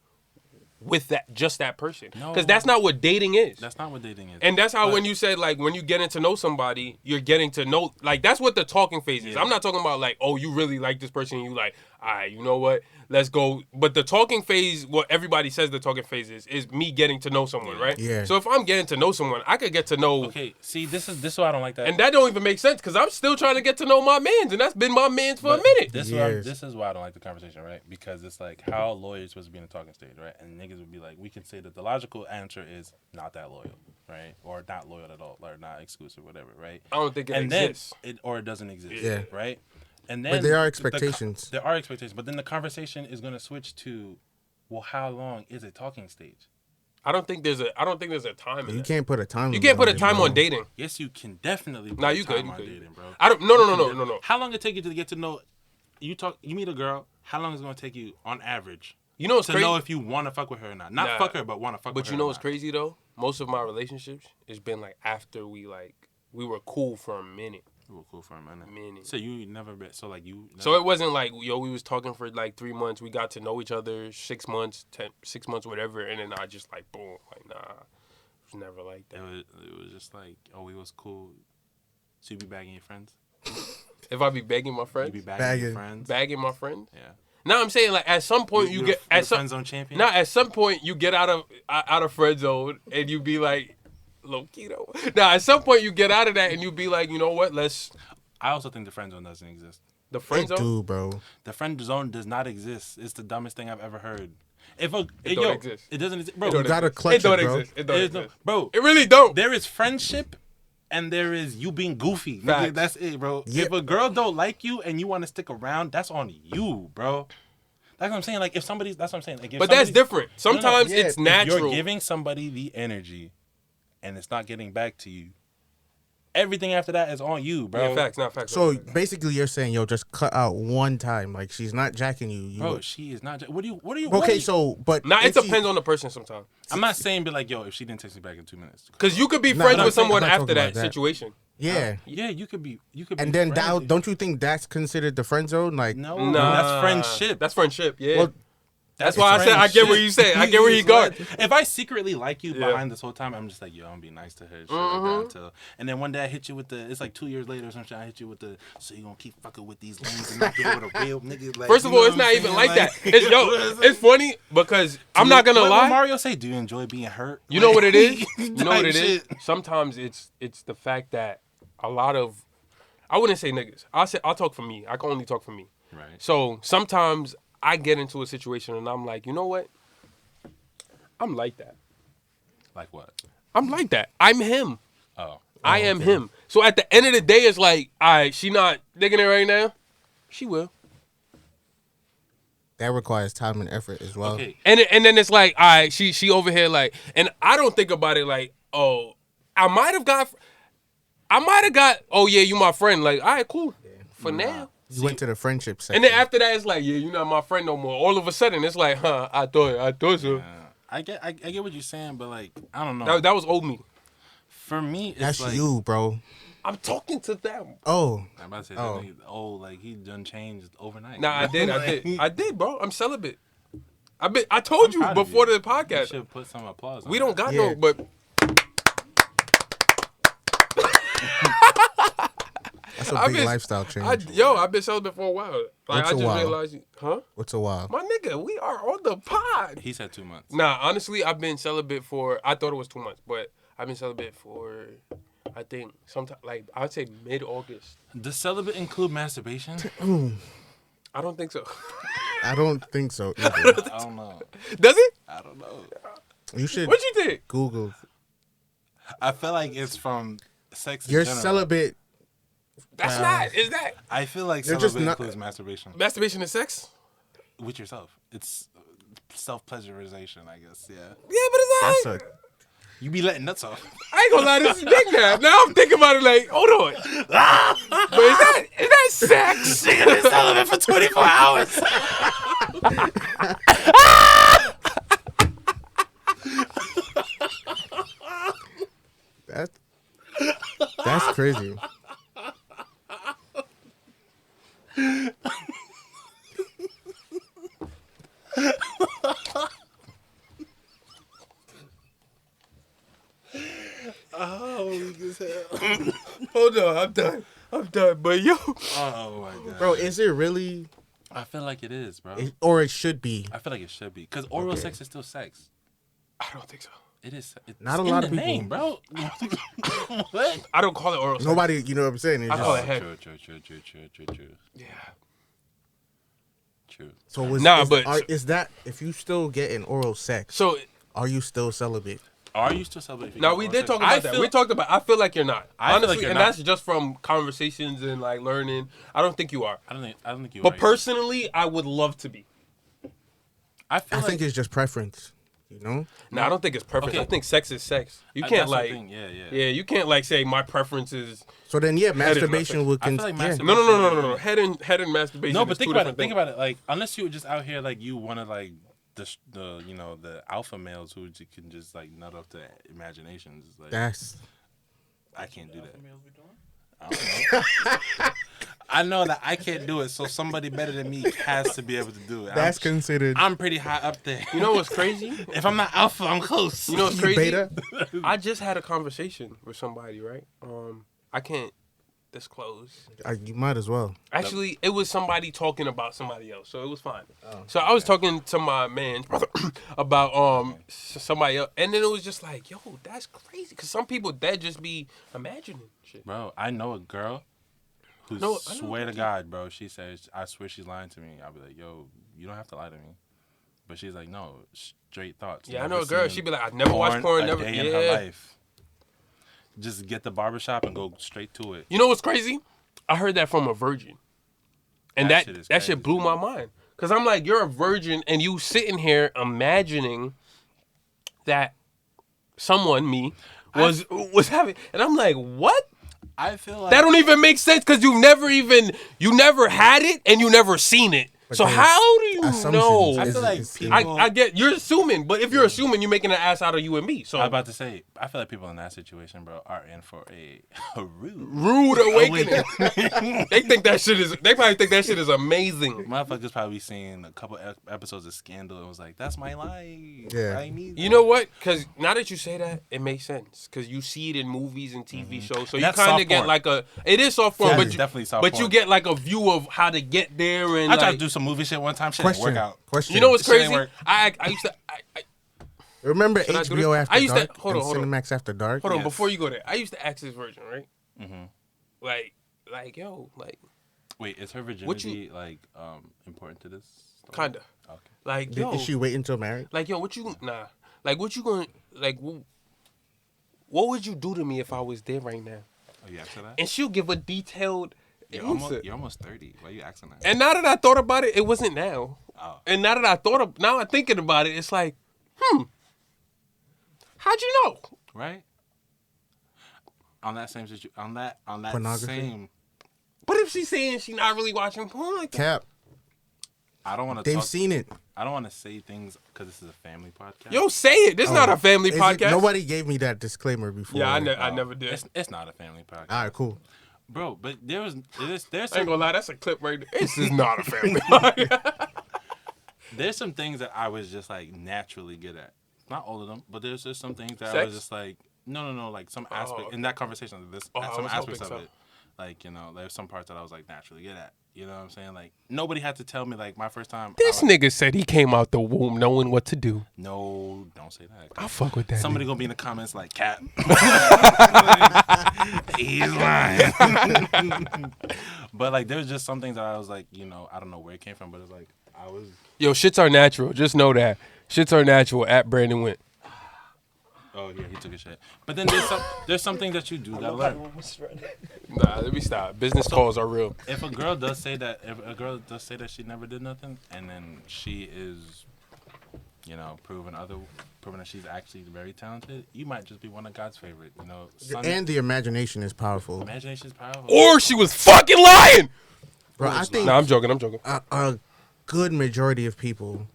with that person, No. because that's not what dating is. That's not what dating is. And that's how But- when you said like when you getting to know somebody, you're getting to know like that's what the talking phase is. Yeah. I'm not talking about like, oh, you really like this person, and you like, all right, you know what? Let's go. But the talking phase, what everybody says the talking phase is me getting to know someone, right? Yeah. So if I'm getting to know someone, I could get to know. Okay, see, this is why I don't like that. And that don't even make sense because I'm still trying to get to know my mans, and that's been my mans for a minute. Years. This is why I don't like the conversation, right? Because it's like how loyal you're supposed to be in a talking stage, right? And niggas would be like, we can say that the logical answer is not that loyal, right? Or not loyal at all, or not exclusive, whatever, right? I don't think it And exists. then it doesn't exist, Yeah. right? And then But there are expectations. there are expectations, but then the conversation is going to switch to, well, how long is a talking stage? I don't think there's a time. In You that. can't put a time. You can't put a it, time bro. on dating. Yes, you can definitely put Nah, a you time could. on dating, bro. I don't. No. How long it take you to get to know? You meet a girl. How long is it going to take you on average You know what's to crazy? know if you want to fuck with her or not? Not Nah. fuck her, but want to fuck with But her. you know or what's not. crazy though? Most of my relationships has been like after we were cool for a minute. We were cool for a minute. Minute. So you never been. So like you. So it wasn't like we was talking for like 3 months. We got to know each other 6 months, 6 months, whatever, and then I just like boom, like nah, it was never like that. It was just like, oh, we was cool. So you be bagging your friends. If I be begging my You friends, be bagging your Bagging. friends. bagging my friends. Yeah. Now I'm saying like at some point you get at some friend zone champion. now at some point you get out of friend zone and you be like low key though. Now at some point you get out of that and you be like, you know what? Let's I also think the friend zone doesn't exist. the friend It zone. do, bro. The friend zone does not exist. It's the dumbest thing I've ever heard. If a It don't exist. It doesn't exist, bro. It don't You gotta exist. clutch It don't it, bro. exist. It don't There's no- exist. bro. It really don't. There is friendship, and there is you being goofy. Nigga, Facts. that's it, bro. Yeah. If a girl don't like you and you want to stick around, that's on you, bro. That's what I'm saying. Like if somebody's, that's what I'm saying. Like, if But that's somebody- different. Sometimes Yeah, it's if natural. You're giving somebody the energy, and it's not getting back to you. Everything after that is on you, bro. Yeah, facts, not facts. So not facts. basically, you're saying, yo, just cut out one time. Like she's not jacking you. Bro, she is not. What do you? Okay, so but Nah, it if she- depends on the person sometimes. I'm not saying, be like, yo, if she didn't text me back in 2 minutes. Cause you could be Nah, friends but with I'm someone not after talking that about that. situation. Yeah. Yeah, you could be. And then friends. don't you think that's considered the friend zone? Like, No, Nah, that's friendship. That's friendship. Yeah. Well, that's why I said I get where you say. I get where he going. If I secretly like you Yeah. behind this whole time, I'm just like, yo, I'm gonna be nice to her. Shit like that until, and then one day I hit you with the. It's like 2 years later or some shit. I hit you with the. So you gonna keep fucking with these lanes and not deal with a real nigga? Like, First of you know all, it's what not I'm even saying? like that. It's it's funny because I'm not gonna What lie. Mario say? Do you enjoy being hurt? You know what it is? You Like, know what it is? shit. Sometimes it's the fact that a lot of I wouldn't say niggas. I'll talk for me. I can only talk for me. Right. So sometimes I get into a situation and I'm like, you know what? I'm like that. Like what? I'm like that. I'm him. Oh. I am him. So at the end of the day, it's like, all right, she not digging it right now. She will. that requires time and effort as well. Okay. And then it's like, all right, she over here like, and I don't think about it like, oh, I might have got, oh yeah, you my friend. Like, all right, cool. For now. You went to the friendship section. And then after that, it's like, yeah, you're not my friend no more. All of a sudden, it's like, I thought so. I get what you're saying, but like I don't know. That was old me. For me, it's that's like you, bro. I'm talking to them. Oh, I'm about to say Oh. that nigga old, like he done changed overnight. Nah, I did, Like, I did, bro. I'm celibate. I told you proud of before you. the You podcast. should put some applause. We on don't that. got Yeah. no, but that's a I've big been- lifestyle change. I've been celibate for a while. Like What's I a just while? realized, huh? What's a while? My nigga, we are on the pod. He said 2 months. Nah, honestly, I've been celibate for. I thought it was 2 months, but I've been celibate for. I think sometime like I'd say mid-August. Does celibate include masturbation? I don't think so. I don't think so either. I don't know. Does it? I don't know. You should What you think? Google. I feel like it's from sex. in You're general. celibate. That's Wow. not. Is that I feel like You're celibate just not- includes masturbation masturbation and sex? with yourself. It's self-pleasurization, I guess. Yeah. Yeah, but it's That's alright. a. You be letting nuts off. I ain't gonna lie, this is big now. Now I'm thinking about it like, hold on. But is that sex? Nigga been celibate for 24 hours. That's crazy. Hold on, I'm done. But yo, Oh my god. Bro, is it really I feel like it is, bro. Or it should be. I feel like it should be because oral Okay. sex is still sex. I don't think so. It is. It's Not a in lot the of people. name, bro. What? I don't call it oral sex. Nobody, you know what I'm saying? It's I just- call it head. True. Yeah. True. so was, Nah, is, but- is that if you still getting oral sex? So Are you still celibate? Are you still celebrating? now we did talk about that. We talked about. I feel like you're not. I feel Honestly, like you're and not. that's just from conversations and like learning. I don't think you are. I don't think you. But are. personally, I would love to be. I feel I like think it's just preference. You know, No, I don't think it's preference. Okay. I think sex is sex. You that's can't the like. thing. Yeah. Yeah, you can't like say my preference is. so then yeah, Head is not masturbation would. I feel like yeah. masturbation- No. Head and masturbation. No, but is think two about it. different Think things. about it. Like, unless you were just out here, like, you want to, like, the you know, the alpha males who can just, like, nut up to imaginations. It's like, That's I can't do that. I don't know. I know that I can't do it, so somebody better than me has to be able to do it. that's considered. I'm pretty high up there. You know what's crazy? If I'm not alpha, I'm close. You know what's You crazy? beta? I just had a conversation with somebody, right? I can't disclose. You might as well. Actually, it was somebody talking about somebody else, so it was fine. Oh, So I was talking to my man's brother about somebody else, and then it was just like, yo, that's crazy, because some people that just be imagining shit. Bro, I know a girl who No, I know swear to too. God, bro, she says, I swear she's lying to me. I'll be like, yo, you don't have to lie to me. But she's like, no, straight thoughts. Yeah, I Never know a girl. seen She'd be like, I never watched porn, a never. day in her Yeah. life. Just get the barbershop and go straight to it. You know what's crazy? I heard that from a virgin, and That that shit is that shit crazy. blew my mind. Cause I'm like, you're a virgin, and you sitting here imagining that someone, me, was having, and I'm like, what? I feel like That don't even make sense because you never had it and you never seen it. So there's how do you assumptions. know? I feel like It's- people. I get you're assuming, but if you're assuming, you're making an ass out of you and me. So I'm about to say, I feel like people in that situation, bro, are in for a rude. rude awakening. They think that shit is. They probably think that shit is amazing. Motherfuckers probably seen a couple episodes of Scandal and was like, "That's my life. Yeah. I need." You know what? Because now that you say that, it makes sense. Because you see it in movies and TV shows, so you That's kind soft of get porn. like a. It is soft porn, That but is you definitely soft But you porn. get like a view of how to get there and I tried like, to do some movie shit one time. Shit didn't Question. work out. Question. You know what's Shit ain't crazy? work. I used to. Remember Should I do HBO this? After I used to- Dark hold on, and hold on. Cinemax After Dark? Hold on, Yes. before you go there, I used to ask this virgin, right? Mm-hmm. Like, yo, like, Wait, is her virginity like important to this? Story? kinda, Okay. like, yo, Is she wait until married? like, yo, what you, nah, like, what you going, like, what would you do to me if I was there right now? Oh, you asking that? And she'll give a detailed answer. You're almost 30. Why are you asking that? And now that I thought about it, it wasn't now. Oh. And now that now I'm thinking about it, it's like, how'd you know? Right? On that same on that Pornography? same. But if she's saying she's not really watching porn like that, Cap. I don't want to. They've seen it. I don't want to say things because this is a family podcast. yo, say it. This is not a family Is it- podcast. Nobody gave me that disclaimer before. Yeah, I Oh, never did. It's not a family podcast, All right, cool. bro. But there's I ain't some gonna lie, that's a clip right there. This is not a family podcast. there's some things that I was just like naturally good at. Not all of them, but there's just some things that I Sex? was just like no, like some aspect okay. in that conversation. There's Oh, I some was aspects hoping of so. it. Like, you know, there's some parts that I was like naturally good at. You know what I'm saying? Like nobody had to tell me like my first time. This nigga said he came out the womb knowing what to do. No, don't say that. I fuck with that. Somebody gonna be in the comments like, "Cat, he's lying." But like, there's just some things that I was like, you know, I don't know where it came from, but it's like I was. Yo, shits are natural. Just know that. Shits are natural at Brandon Went. Oh yeah, he took a shit. But then there's something that you do gotta learn. Nah, let me stop. Business calls are real. If a girl does say that, she never did nothing, and then she is, you know, proving that she's actually very talented, you might just be one of God's favorite. You know, And the imagination is powerful. imagination is powerful. Or she was fucking lying. Bro, I think Nah, I'm joking. a good majority of people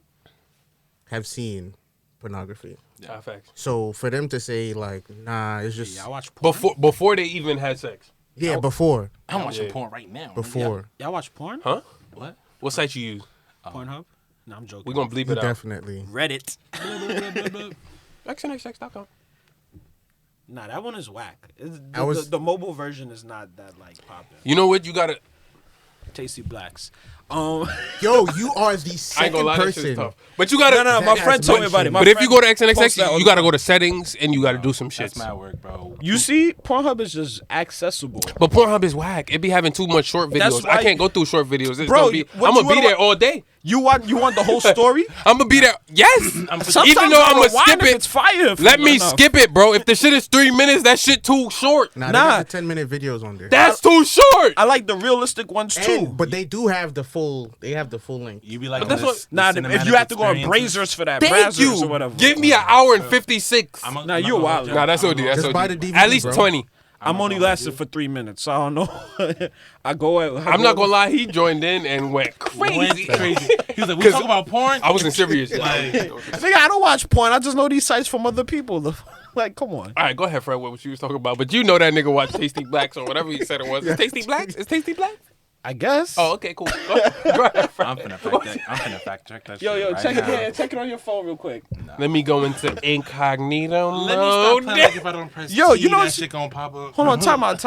have seen pornography. Nah, facts. So for them to say like, nah, it's just Y'all watch porn? Before they even had sex. yeah, before. I'm watching Yeah. porn right now. Before. Y'all watch porn? Huh? What? What site you use? Pornhub? No, I'm joking. We gonna bleep it out. Definitely. Reddit. XNXX.com. Nah, that one is whack. I was- The mobile version is not that like popular. You know what? You gotta. Tasty Blacks. Yo, you are the I ain't second gonna lie, that shit's person. tough. But you gotta. No, my That friend has told me one about it. shit. My But if you go to friend posts that XNXX, all you the gotta time. go to settings and you gotta do some That's shit. mad work, bro. You see, Pornhub is just accessible. But Pornhub is whack. It be having too much short That's videos. I why- can't go through short videos. It's Bro, gonna be, what I'm you gonna be wanna there all day. You want the whole story? I'm gonna be there. Yes. Sometimes Even though I'm I'ma gonna skip if it's it. fire. if Let it's me enough. skip it, bro. If the shit is 3 minutes, that shit too short. Nah, they Nah. got the 10-minute videos on there. That's too short. I like the realistic ones too. And- but they do have the full. They have the full length. You be like, That's what- Nah, if you have to go on Brazers for that, Thank Brazzers you. or whatever. Give me an hour and 56. Nah, you wild. Nah, that's OD. That's Just OD. buy the DVD, At least bro. 20. I'm only lasting for 3 minutes, so I don't know. I'm not gonna lie. He joined in and went crazy. Crazy. He was like, we talk about porn. I wasn't serious. Nigga, I don't watch porn. I just know these sites from other people. Like, come on. All right, go ahead, Fred. What you was talking about? But you know that nigga watched Tasty Blacks or whatever he said it was. It's Tasty Blacks? It's Tasty Blacks? I guess. Oh, okay, cool. Go ahead, Fred. I'm finna fact check that shit. Yo, right check now. it. Yeah, check it on your phone real quick. Let me go into incognito Let me mode. stop playing like if I don't press Yo, T, you know that what's- shit gonna pop up. Hold on, time out.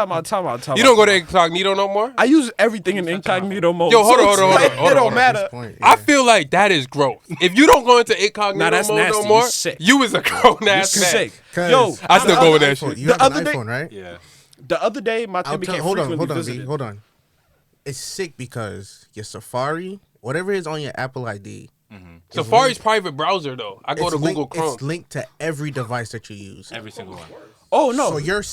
You don't go to incognito no more? I use everything in incognito mode. Yo, hold so on, it's hold on, like, hold on, It don't hold on. matter. At this point, I yeah. feel like that is growth. If you don't go into incognito Nah, that's mode nasty. no You more, sick. you is a grown You ass man. sick. 'Cause Yo, I still go with that iPhone. shit. You The have an other day- iPhone, right? Yeah. the other day, my thing became Hold on, frequently V, visited. hold on. It's sick because your Safari, whatever is on your Apple ID, Safari's private browser though. I go it's to Google linked, Chrome. it's linked to every device that you use. Every single one. Oh no, So you're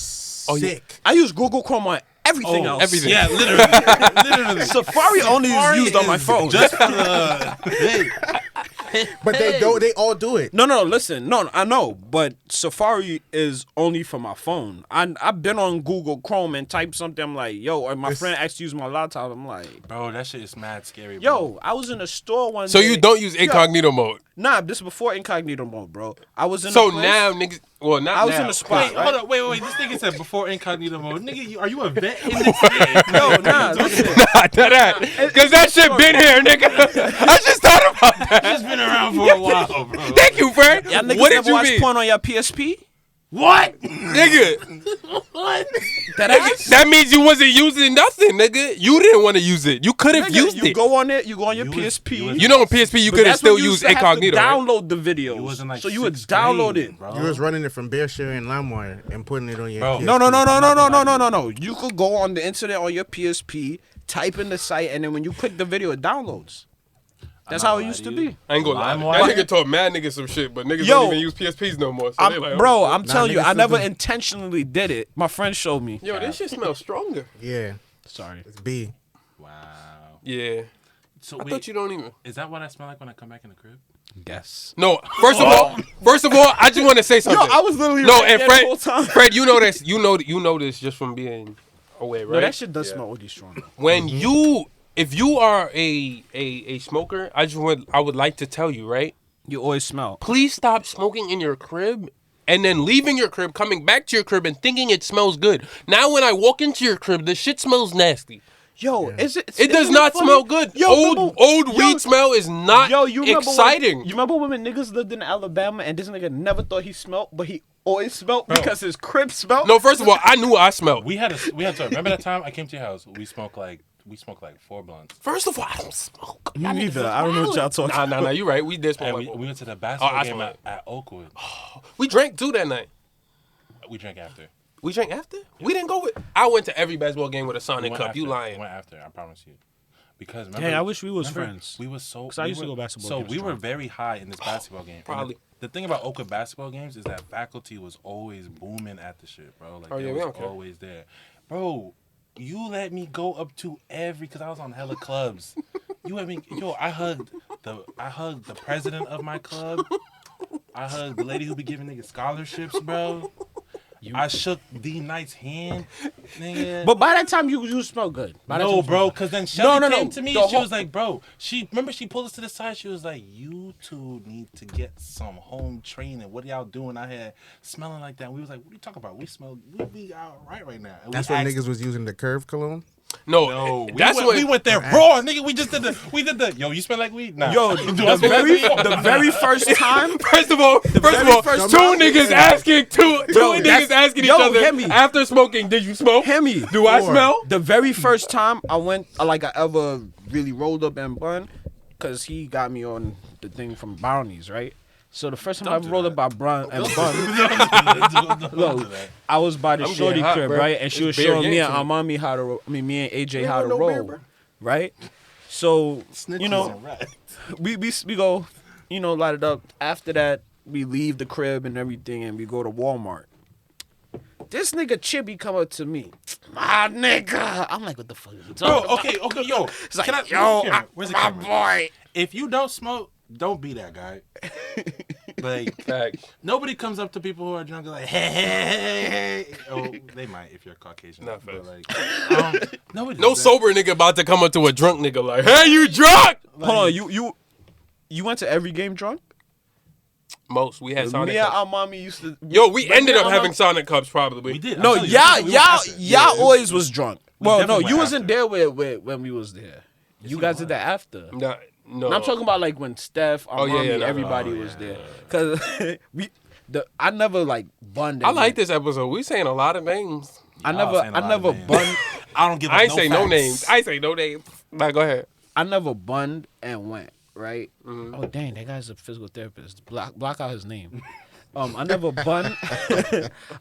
Oh, yeah. sick. I use Google Chrome on everything else. everything. Yeah, literally. Safari only is Safari used on my is phone. Just for the. But they all do it. No, listen. No, I know, but Safari is only for my phone. I've been on Google Chrome and typed something. I'm like, yo, or my friend asked to use my laptop. I'm like, Bro, that shit is mad scary. Bro. yo, I was in a store one So day. you don't use incognito mode. Nah, this is before incognito mode, bro. I was in So a place, now niggas, well not I was now. in a spot. Wait, hold on, wait. This nigga said before incognito mode. Nigga, are you a vet in this game? Yo, nah, listen. Cause that shit been here, nigga. I just thought about that. It's been around for a while, bro. Thank you, Fred. Y'all niggas What did never you watch mean, porn on your PSP? What? nigga? That ass? That means you wasn't using nothing, nigga. You didn't want to use it. You could have Nigga, used you it. go on it. You go on your You was- PSP. you was- You know, on PSP you But could have that's still when you used used to have to incognito. Right? download the videos. It wasn't like so you would sixth download grade, it. bro. You was running it from BearShare and LimeWire and putting it on your Bro. PSP. No. You could go on the internet on your PSP, type in the site, and then when you click the video, it downloads. That's how it used to be. I ain't gonna lie. LimeWire? That nigga told mad niggas some shit, but niggas Yo, don't even use PSPs no more. So they like, Bro, oh, I'm telling you, niggas I still never do. intentionally did it. My friend showed me. yo, this shit smells stronger. Yeah, Sorry. it's B. Wow. Yeah. So I wait, thought you don't even. is that what I smell like when I come back in the crib? Guess. No, first of all, I just want to say something. I was literally no, right and there the whole Fred, time. Fred, you know this. You know this just from being away, right? No, that shit does smell OD strong. When if you are a smoker, I would like to tell you, right? You always smell. Please stop smoking in your crib and then leaving your crib, coming back to your crib and thinking it smells good. Now when I walk into your crib, the shit smells nasty. Yo, is it? It does not smell good. Yo, old weed smell is not you remember exciting. you remember when niggas lived in Alabama and this nigga never thought he smelled, but he always smelled because his crib smelled? No, first of all, I knew I smelled. We had to remember that time I came to your house. We smoked like 4 blunts. First of all, I don't smoke. Me neither. I don't know what y'all talking about. Nah, you right. We did smoke. And like we went to the basketball I game smoked. at Oakwood. We drank too that night. We drank after. We drank after? We didn't go with. I went to every basketball game with a Sonic We cup. went You after. lying? We went after. I promise you. Because remember, Dang, I wish we was remember, friends. We was so. 'Cause I we used to were- go basketball So games we were strong. very high in this basketball game. And Probably. The thing about Oakwood basketball games is that faculty was always booming at the shit, bro. Like Oh, they yeah, we was don't care. always there, bro. You let me go up to because I was on hella clubs. You let me, I hugged the president of my club. I hugged the lady who be giving niggas scholarships, bro. I shook D Knight's hand, nigga. But by that time, you smell good. By that time No, you bro, smell because then Shelly no, came to me the and she whole- was like, bro, she pulled us to the side. She was like, you two need to get some home training. What are y'all doing out here smelling like that? We was like, what are you talking about? We smell, we be all right now. And That's we when asked- niggas was using the Curve cologne. No, that's we what went there raw, nigga. We did the. Yo, you smell like weed? Nah. Yo, the very first time. First of all, two niggas asking each other hear me. after smoking. Did you smoke? Hear me. Do I smell? The very first time I ever really rolled up and bun, cause he got me on the thing from Brownies, right? So the first time I ever rolled up by bun, look, I was by the I'm shorty getting hot, crib, bro. right? And she was It's beer showing me and Yankee. Amami me and AJ how to roll, right? So you know, we go, you know, light it up. After that, we leave the crib and everything, and we go to Walmart. This nigga Chibi come up to me, my nigga. I'm like, what the fuck is he talking about? Okay, yo. It's like, Can where's the my camera? boy. If you don't smoke, don't be that guy. Like, Facts. nobody comes up to people who are drunk and like, hey. Oh, they might if you're Caucasian. Not but facts. like, nobody. No does that. sober nigga about to come up to a drunk nigga like, hey, you drunk? Hold on, you went to every game drunk? Most. We had Sonic Me and Cups. our mommy used to. Yo, we But ended me up and having our Sonic Cups probably. We did. I'm No, telling you, we went after. y'all always was drunk. Well, no, definitely you went wasn't there when we was there. You guys did that after. No. And I'm talking about like when Steph, our Oh, yeah, mommy, yeah, no, everybody no, was yeah, there. Cause I never like bunned. I like this episode. We saying a lot of names. I Y'all saying a lot of never names. bunned. I don't give. I ain't no say no facts. names. I ain't say no names. Like, go ahead. I never bunned and went. Right. Mm-hmm. Oh dang, that guy's a physical therapist. Block out his name. I never bunned.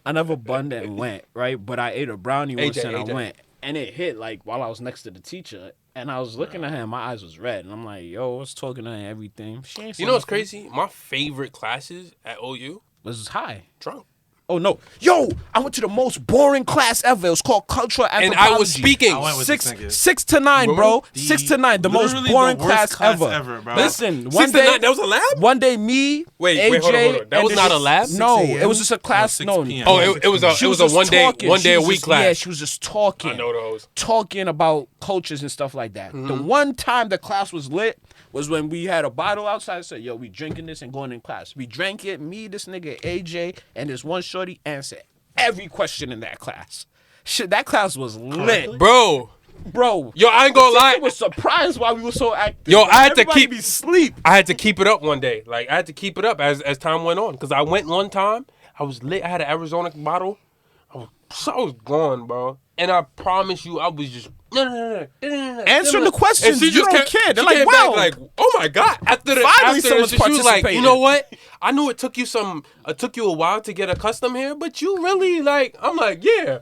I never bunned and went. Right. But I ate a brownie once and I AJ. went, and it hit like while I was next to the teacher. And I was looking at her, and my eyes was red, and I'm like, "Yo, I was talking to her and everything." She ain't You know what's crazy? My favorite classes at OU, Was high. drunk. Oh no, yo! I went to the most boring class ever. It was called cultural And anthropology. I was speaking. I went with this nigga. 6 to 9, bro. 6 to 9, the most literally the boring worst class class ever. ever, bro. Listen, 6 one to day 9, that was a lab? One day, me, Wait, AJ, hold on. That and was this- not a lab? No, 6 it was just a class. 6 No, p.m. Oh, it was She a just one talking. day She a was week just- class. Yeah, she was just talking. I know those. Talking about cultures and stuff like that. The one time the class was lit was when we had a bottle outside and said, yo, we drinking this and going in class. We drank it, me, this nigga, AJ, and this one shorty answered every question in that class. Shit, that class was lit. Bro. Bro. Yo, I ain't gonna lie. I was surprised why we were so active. Yo, I had to Everybody keep- be sleep. I had to keep it up one day. Like, I had to keep it up as time went on. Because I went one time. I was lit. I had an Arizona bottle. I was gone, bro. And I promise you, I was just... Answering the questions. And she You just don't came, care. They're she like, came wow. back like, oh my God. After Finally the someone's she was like, you participating. know what? I knew it took you a while to get accustomed here, but you really like, I'm like, yeah.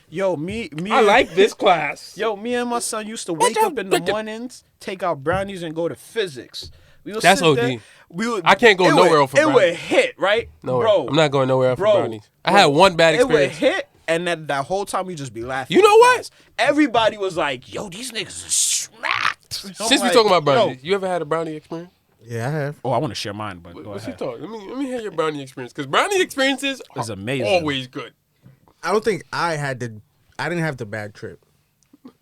Yo, me. I like this class. Yo, me and my son used to wake up in the mornings, take out brownies, and go to physics. We would That's sit OD. there, we would, I can't go it nowhere would, else for It would brownies. hit, right? Nowhere. Bro, I'm not going nowhere else for bro, brownies. I had one bad It would experience. hit, and that whole time we just be laughing. You know what? Fast. Everybody was like, yo, these niggas are smacked. I'm Since we like, talking about yo. brownies, you ever had a brownie experience? Yeah, I have. Oh, I want to share mine, but go What's he ahead. talking? Let me hear your brownie experience. Because brownie experiences It's are amazing. always good. I don't think I didn't have the bad trip,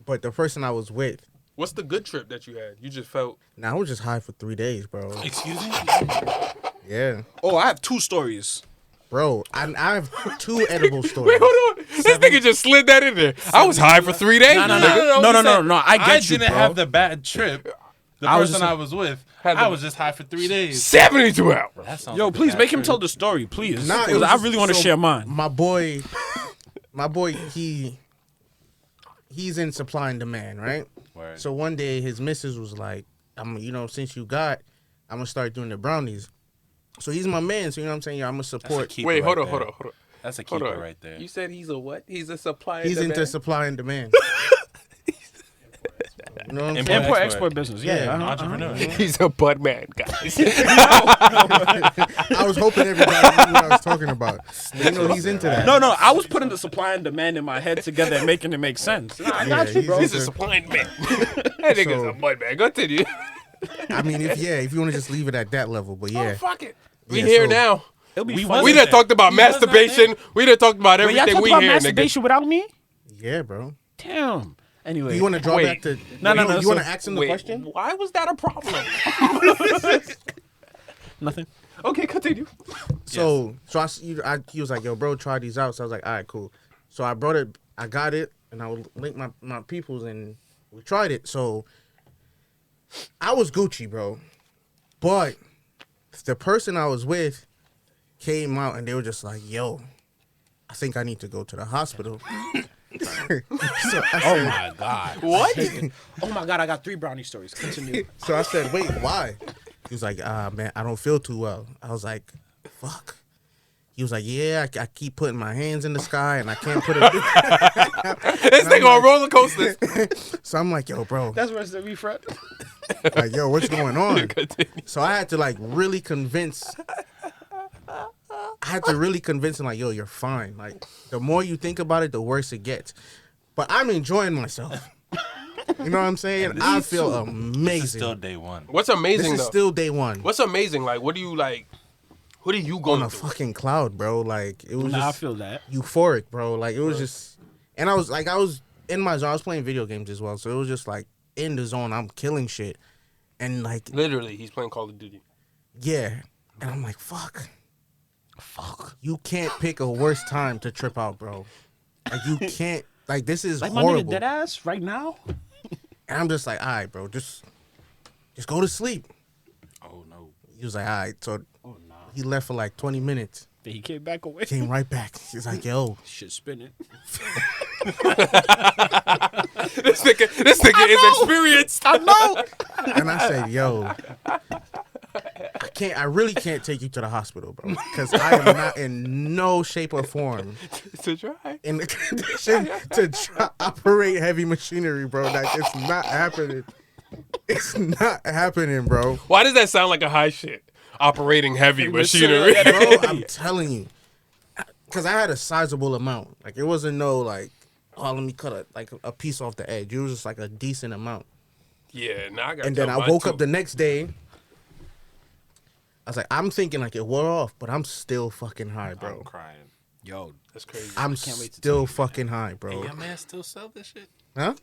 but the person I was with, What's the good trip that you had? You just felt... I was just high for 3 days, bro. Excuse me. Yeah, Oh, I have 2 stories. bro. I have 2 edible stories. Wait, hold on. This nigga just slid that in there. I was high for 3 days. No, no, nigga. no. I get you, didn't bro. have the bad trip. The I was person just- I was with, Had the- I was just high for 3 days. 72 hours. That sounds Yo, like a please bad make him trip. tell the story, please. Nah, it 'Cause was I just- really want to so share mine. My boy, he's in supply and demand, right? Word. So one day his missus was like, since you got, I'm gonna start doing the brownies. So he's my man, so you know what I'm saying? Yeah, I'm gonna That's a support. keeper Wait, hold right on, hold there. on, hold on. That's a Hold keeper on. right there. You said he's a what? He's a supplier. He's into demand? supply and demand. You know what I'm saying? Import, Import-export business. Yeah, Yeah, uh-huh, Entrepreneur. He's a bud man, guys. I was hoping everybody knew what I was talking about. You know, he's into that. No, I was putting the supply and demand in my head together and making it make sense. Nah, I got Yeah, you, bro. He's a supply and demand. That nigga's So- a bud man. Continue. I mean, if you want to just leave it at that level, but yeah. Oh, fuck it. We Yeah, here so- now. It'll be We fun. We wasn't done there. talked about He was not masturbation. We done talked about Wait, y'all everything talked we about here, nigga. masturbation without me? Yeah, bro. Damn. Anyway. You want to draw Wait. back to? No, no, no, You want so- to ask him the Wait, question? why was that a problem? Nothing. Okay, continue. So he was like, "Yo, bro, try these out." So I was like, "All right, cool." So I brought it. I got it. and I would link my peoples, and we tried it. So I was Gucci, bro. But the person I was with came out, and they were just like, yo, I think I need to go to the hospital. So Oh my god. What? Oh my god, I got 3 brownie stories. Continue. So I said, wait, why? He was like, man, I don't feel too well. I was like, fuck. He was like, yeah, I keep putting my hands in the sky and I can't put it. This nigga on roller coasters. So I'm like, yo, bro, That's where the refresh. like, yo, what's going on? Continue. So I had to like really convince. I had to really convince him, like, yo, you're fine. Like, the more you think about it, the worse it gets. But I'm enjoying myself. You know what I'm saying? I feel amazing. This is still day one. What's This amazing is though? still day one. What's amazing? Like, what do you like? What are you going On a through? fucking cloud, bro. Like, it was Nah, I just feel that. euphoric, bro. Like, it was just, and I was in my zone. I was playing video games as well, so it was just like in the zone. I'm killing shit, and like, Literally, he's playing Call of Duty. yeah, and I'm like, fuck, you can't pick a worse time to trip out, bro. Like, you can't. Like, this is Like my nigga horrible. dead ass right now. And I'm just like, all right, bro, just go to sleep. Oh no. He was like, all right. So Oh nah. he left for like 20 minutes. Then he came back away. Came right back. He's like, yo, Shit spinning. This nigga is experienced. I know. and I said, yo, I really can't take you to the hospital, bro, because I am not in no shape or form To try. in the condition to operate heavy machinery, bro. Like, it's not happening. It's not happening, bro. Why does that sound like a high shit? Operating heavy machinery. Bro, I'm telling you, because I had a sizable amount. Like, it wasn't no like, oh, let me cut a piece off the edge. It was just like a decent amount. Yeah, now I got. And then I woke up the next day. I was like, I'm thinking like it wore off, but I'm still fucking high, bro. I'm crying. Yo, That's crazy. I'm can't wait to still fucking high, bro. Hey, your man still sell this shit? Huh?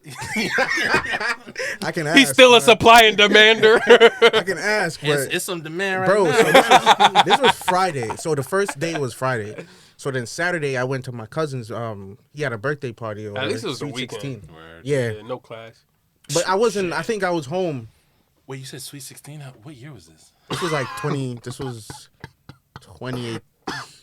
I can ask. He's still a man. supply and demander. I can ask, but It's some demand right bro, now. so this was Friday. So the first day was Friday. So then Saturday I went to my cousin's. He had a birthday party. Or At least it was a Sweet weekend. 16. Word. Yeah, No class. but I wasn't. I think I was home. Wait, you said Sweet 16? What year was this? This was like 20. This was 28.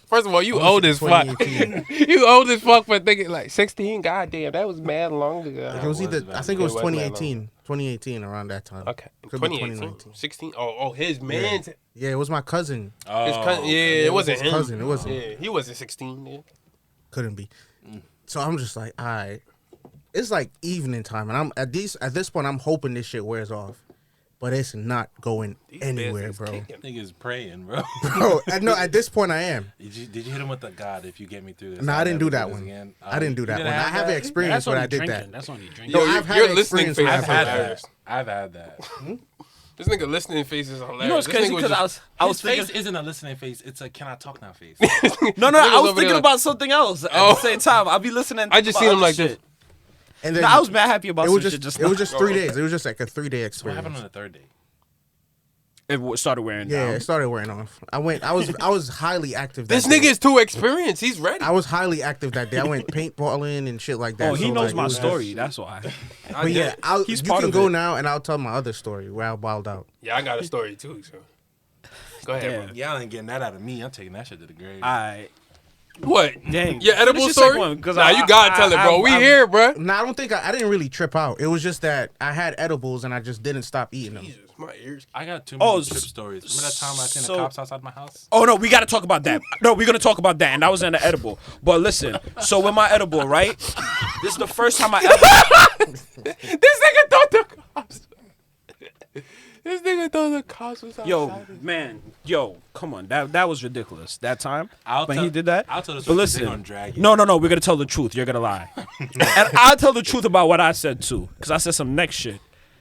First of all, you old as fuck. 2018. You old as fuck for thinking like 16. Goddamn, that was mad long ago. It was either. I think it was It was mad 2018. 2018 around that time. Okay, Could be 2018, 16. Oh, his man. Yeah, it was my cousin. Oh, His cousin. Yeah, it wasn't his him. cousin. It wasn't. Yeah, he wasn't 16. Yeah. Couldn't be. So I'm just like, all right. It's like evening time, and I'm at this point, I'm hoping this shit wears off, but it's not going These anywhere, business bro. kicking. Niggas praying, bro. Bro, no, at this point, I am. Did you hit him with the God if you get me through this? No, I'll I didn't do never that this one. again? I didn't do You that didn't one. I have have that? experience that's when only I did drinking. that. That's only drinking. Yo, I've had your listening experience face when is I've had hilarious. that. I've had that. This nigga listening face is hilarious. You know what's This crazy? nigga Because I was His face thinking. isn't a listening face. It's a can I talk now face. No, Niggas I was over there thinking like- about something else at Oh. the same time. I'll be listening. I just about seen him other like shit. this. And then No, I was mad happy about it some was shit just just it was just Oh. 3 days. It was just like a 3-day What experience. happened on the third day? It started wearing Yeah, down. it started wearing off. I was highly active. That This day. nigga is too experienced. He's ready. I was highly active that day. I went paintballing and shit like that. Oh, he So, knows like, my it was story. just- That's why. But yeah, He's you part can of go it. now, and I'll tell my other story where I wilded out. Yeah, I got a story too. So go ahead, Damn. bro. Y'all ain't getting that out of me. I'm taking that shit to the grave. I What? dang. Your edible Finish your story? second one, 'cause Nah, you gotta tell it, bro. We here, bro. No, I don't think I didn't really trip out. It was just that I had edibles and I just didn't stop eating them. Jesus, my ears. I got too many Oh, trip stories. Remember that time I seen so- the cops outside my house? Oh no, we got to talk about that. No, we're gonna talk about that, and that was in the edible. But listen, so with my edible, right? This is the first time I ever. This nigga thought the cops. This nigga thought the cops was outside. Yo, man, yo, come on, that was ridiculous. That time when tell- he did that. I'll tell the But story. listen, They gonna drag you. no, we're gonna tell the truth. You're gonna lie, and I'll tell the truth about what I said too, because I said some next shit.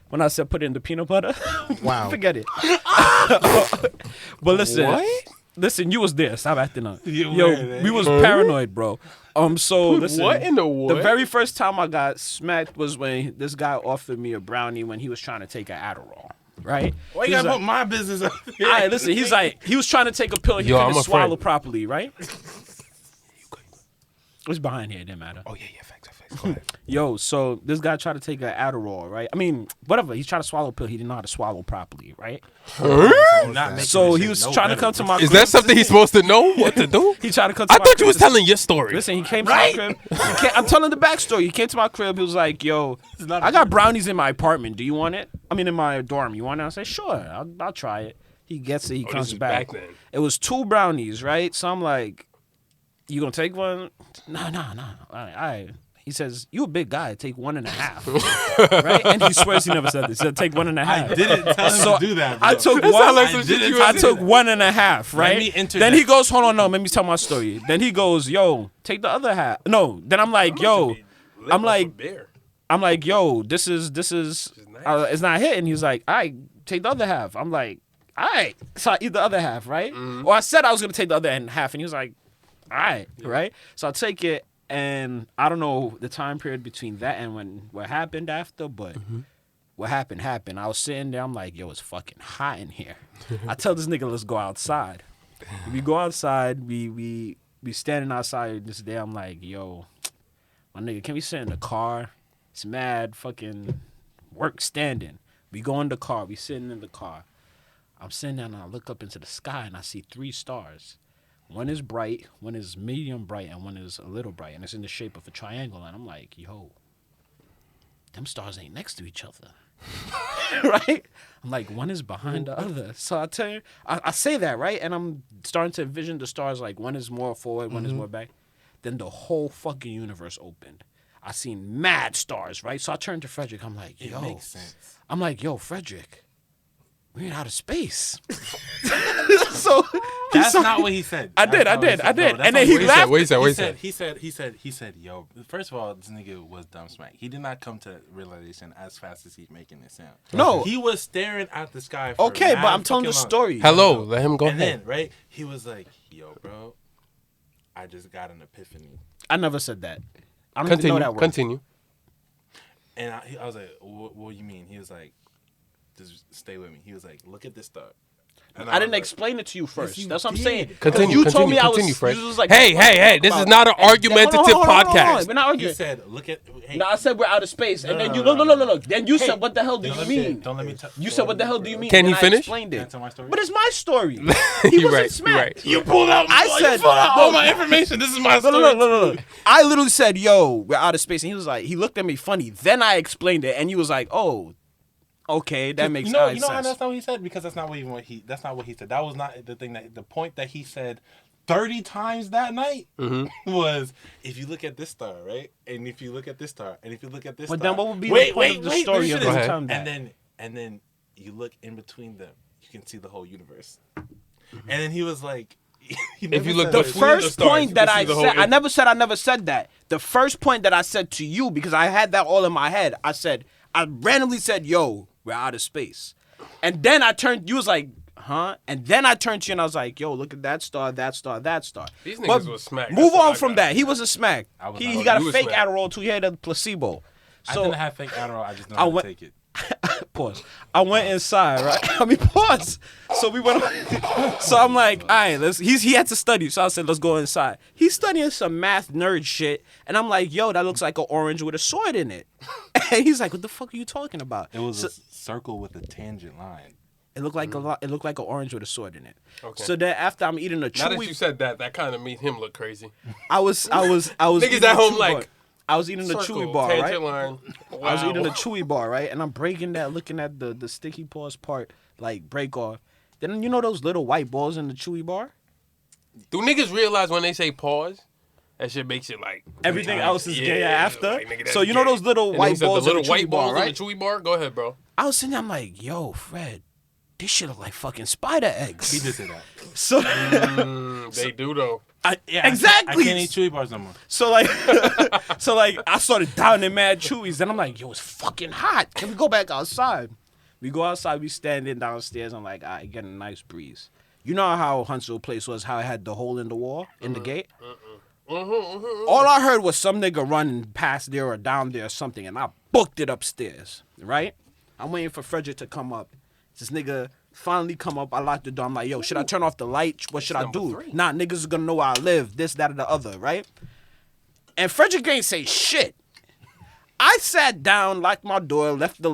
When I said put it in the peanut butter, Wow. forget it. But listen, What? listen, you was there. Stop acting up. You Yo, were there. we was paranoid, bro. So listen, What in the what? The very first time I got smacked was when this guy offered me a brownie when he was trying to take an Adderall. Right? Why you He's gotta like- put my business up here? All right, listen. He's like, he was trying to take a pill he Yo, I'm couldn't a swallow friend. properly, right? It's behind here. It didn't matter. Oh yeah, facts. Go ahead. Yo, so this guy tried to take an Adderall, right? I mean, whatever. He's trying to swallow a pill. He didn't know how to swallow properly, right? So he was trying to come to my crib. Is that something he's supposed to know what to do? He tried to come to I my thought you crib was to- telling your story. Listen, he came to my crib. I'm telling the backstory. He came to my crib. He was like, yo, I got brownies in my apartment. Do you want it? I mean, in my dorm. You want it? I said, sure. I'll try it. He gets it. He Oh, comes this is back. back then. It was 2 brownies, right? So I'm like, you gonna take one? No. All right. He says, you a big guy. Take 1.5. Right? And he swears he never said this. He said, take 1.5. I didn't tell him So to do that, bro. I took That one. sound like some shit you I would took say. 1.5, right? me enter Then that. he goes, hold on, no, let me tell my story. Then he goes, yo, take the other half. No, then I'm like, yo, I'm like, yo, this is nice. it's not hitting. He's like, all right, take the other half. I'm like, all right. So I eat the other half, right? Or I said I was gonna take the other half, and he was like, all right, right? So I take it, and I don't know the time period between that and when what happened after, but what happened. I was sitting there, I'm like, yo, it's fucking hot in here. I tell this nigga, let's go outside. We go outside, we standing outside this day. I'm like, yo, my nigga, can we sit in the car? It's mad fucking work standing. We go in the car, we sitting in the car. I'm sitting there and I look up into the sky and I see 3 stars. One is bright, one is medium bright, and one is a little bright. And it's in the shape of a triangle. And I'm like, yo, them stars ain't next to each other. Right? I'm like, one is behind the other. So I tell you, I say that, right? And I'm starting to envision the stars like one is more forward, one is more back. Then the whole fucking universe opened. I seen mad stars, right? So I turned to Frederick. I'm like, yo. It makes sense. I'm like, yo, Frederick, we're in outer space. So That's not what he said. I did. That's not what he said. No, that's And then not he what laughed. Wait, He said, yo, first of all, this nigga was dumb smack. He did not come to realization as fast as he's making it sound. No. He was staring at the sky for Okay, mad but I'm telling the fucking long. story. Hello, let him go And ahead. then, right, he was like, yo, bro, I just got an epiphany. I never said that. I don't even Continue. know that word. Continue. And I was like, what do you mean? He was like, just stay with me. He was like, look at this star. And I didn't was like, explain it to you first. you That's what I'm did. saying. Continue. You told me I was. Continue, Fred. You was like, Hey, this is not an argumentative podcast. We're not He arguing. said, look at. Hey, No, I said we're out of space, and then you no. look. Then you Hey, said, "What the hell do you mean?" Don't let me tell. You said, "What the hell do you mean?" Can And he I finish? Explained Can I it. tell my story? But it's my story. He You're wasn't right. smacked. You're right. You pulled out. I said, all my information. This is my story. Look. I literally said, "Yo, we're out of space," and he was like, he looked at me funny. Then I explained it, and he was like, "Oh, okay, that makes You know how sense." that's not what he said, because that's not what that's not what he said. That was not the thing the point that he said 30 times that night was, if you look at this star, right? And if you look at this star, and if you look at this But star. then what would be the point of the story of finish him this. telling that? And then you look in between them, you can see the whole universe. And then he was like, If you look The between the first stars, point you that can see I the whole said, I never said that. The first point that I said to you, because I had that all in my head, I randomly said, yo, we're out of space. And then you was like, huh? And then I turned to you and I was like, yo, look at that star, that star, that star. These But niggas was smacked. Move That's what on I from got. that. He was a smack. I was He not. got You a was fake smacked. Adderall too. He had a placebo. I So didn't have fake Adderall. I just know I how to went- take it. pause. I went inside, right? I mean, pause. So we went. So I'm like, all right, he had to study. So I said, let's go inside. He's studying some math nerd shit, and I'm like, yo, that looks like an orange with a sword in it. And he's like, what the fuck are you talking about? It was So- a circle with a tangent line. It looked like it looked like an orange with a sword in it. Okay. So then after I'm eating a Now that you chewy, said that kind of made him look crazy. I was Niggas eating at a home chewy like, bar. I was eating a Circle, chewy bar, tangent right? line. I was Wow. eating a chewy bar, right? And I'm breaking that, looking at the sticky paws part, like break off. Then you know those little white balls in the chewy bar? Do niggas realize when they say pause, that shit makes it like Everything else is gay yeah, after. like, nigga, that's So you know gay. those little And white he said balls the little in the white chewy bar, balls right? in the chewy bar. Go ahead, bro. I was sitting there, I'm like, yo, Fred, this shit look like fucking spider eggs. He did say that. So, They do though. exactly. I can't eat chewy bars no more. So like, I started downing mad chewies. Then I'm like, yo, it's fucking hot. Can we go back outside? We go outside. We standing downstairs. I'm like, I get a nice breeze. You know how Huntsville Place was? How it had the hole in the wall in the gate. All I heard was some nigga running past there or down there or something, and I booked it upstairs. Right? I'm waiting for Frederick to come up. This nigga finally come up. I locked the door. I'm like, yo, should I turn off the light? What should I do? number 3. Nah, niggas is gonna know where I live. This, that, or the other. Right? And Frederick ain't say shit. I sat down, locked my door, left the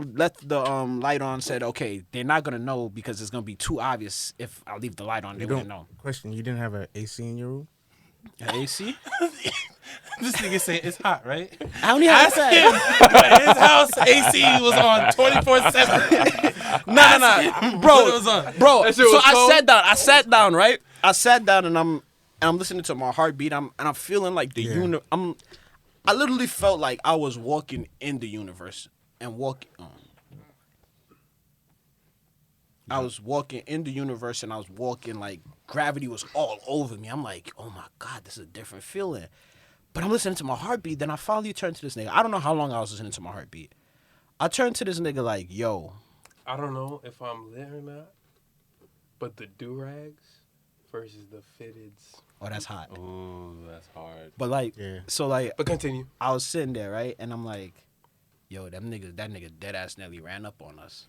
light on, said, okay, they're not gonna know because it's gonna be too obvious if I leave the light on. They wouldn't know. Question: you didn't have an AC in your room? AC? This nigga say it's hot, right? I only have that. His house AC was on 24/7. No, bro. It was on. Bro, That so shit was cold? I sat down, right? I sat down and I'm listening to my heartbeat. I'm feeling like I literally felt like I was walking in the universe and walking. I was walking in the universe and I was walking like gravity was all over me. I'm like, oh my God, this is a different feeling. But I'm listening to my heartbeat. Then I finally turned to this nigga. I don't know how long I was listening to my heartbeat. I turned to this nigga like, yo. I don't know if I'm lit or not, but the do-rags versus the fitteds. Oh, that's hot. Ooh, that's hard. But like, so like, But continue. I was sitting there, right? And I'm like, yo, that nigga dead ass nearly ran up on us.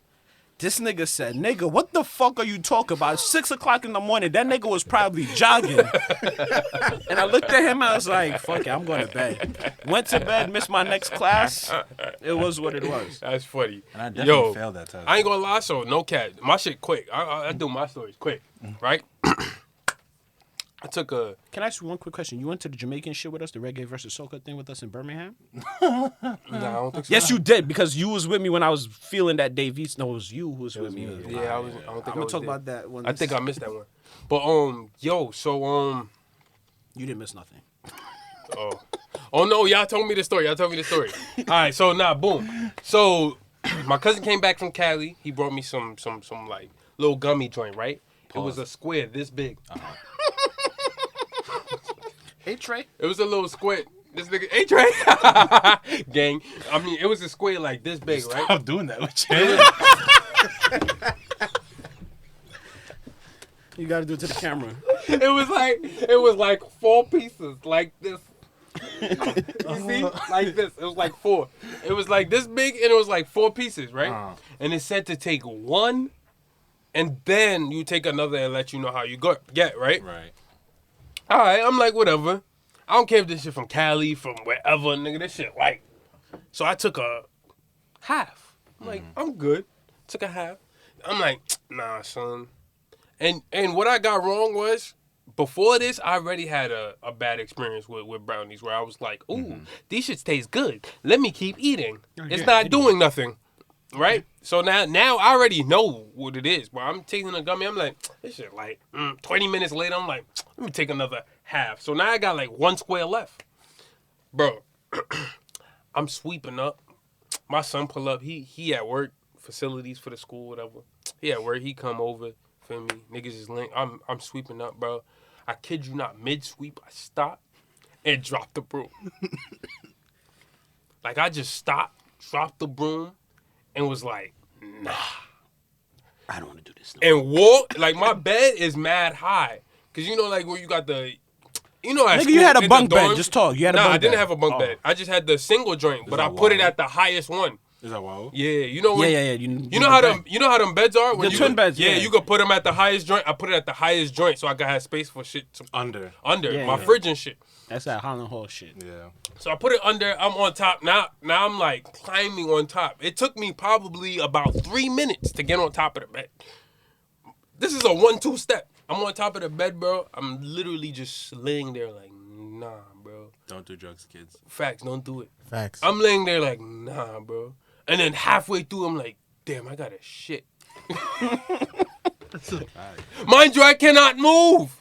This nigga said, nigga, what the fuck are you talking about? 6 o'clock in the morning. That nigga was probably jogging. And I looked at him, I was like, fuck it, I'm going to bed. Went to bed, missed my next class. It was what it was. That's funny. And I definitely failed that test. I ain't gonna lie, so no cat. My shit quick. I do my stories quick, right? I took a. Can I ask you one quick question? You went to the Jamaican shit with us, the reggae versus soca thing with us in Birmingham? Nah, I don't think so. Yes, you did, because you was with me when I was feeling that Davies. No, it was you who was with me. Yeah, I was. I don't think I'm I gonna was talk there. about that one. I think I missed that one. But yo, so You didn't miss nothing. oh no, y'all told me the story. All right, so boom. So my cousin came back from Cali. He brought me some like little gummy joint, right? It was a square this big. Hey, Trey. It was a little square. This nigga, hey Trey, gang. I mean, it was a square like this big, right? Stop doing that with you. You gotta do it to the camera. It was like 4 pieces, like this. You see, like this. It was like 4. It was like this big, and it was like 4 pieces, right? And it said to take one, and then you take another and let you know how you get, right? Right. All right, I'm like, whatever. I don't care if this shit from Cali, from wherever, nigga. This shit like. So I took a half. I'm like, I'm good. Took a half. I'm like, nah, son. And what I got wrong was, before this, I already had a bad experience with brownies where I was like, ooh, these shits taste good. Let me keep eating. It's not doing nothing. Right? So now I already know what it is. But I'm taking a gummy. I'm like, this shit like 20 minutes later, I'm like, let me take another half. So now I got like 1 square left. Bro, I'm sweeping up. My son pull up. He at work, facilities for the school, whatever. He at work. He come over. Feel me? Niggas is linked. I'm sweeping up, bro. I kid you not, mid-sweep, I stopped and dropped the broom. Like, I just stopped, dropped the broom, and was like, nah. I don't want to do this. And walk, like, my bed is mad high. Because, you know, like, where you got the, you know, Nigga, you had a bunk bed. Just talk. You had a bunk bed. Nah, I didn't have a bunk bed. I just had the single joint, but I that put it wild? at the highest one. Is that wow? Yeah, you know when, Yeah. You know how them beds are? When The twin beds, Yeah, yeah. you could put them at the highest joint. I put it at the highest joint so I could have space for shit to, Under. Yeah, my yeah. fridge and shit. That's that Holland Hall shit. Yeah. So I put it under. I'm on top now. Now I'm like climbing on top. It took me probably about 3 minutes to get on top of the bed. This is a 1-2 step. I'm on top of the bed, bro. I'm literally just laying there like, nah, bro. Don't do drugs, kids. Facts, don't do it. Facts. I'm laying there like, nah, bro. And then halfway through, I'm like, damn, I gotta shit. Mind you, I cannot move.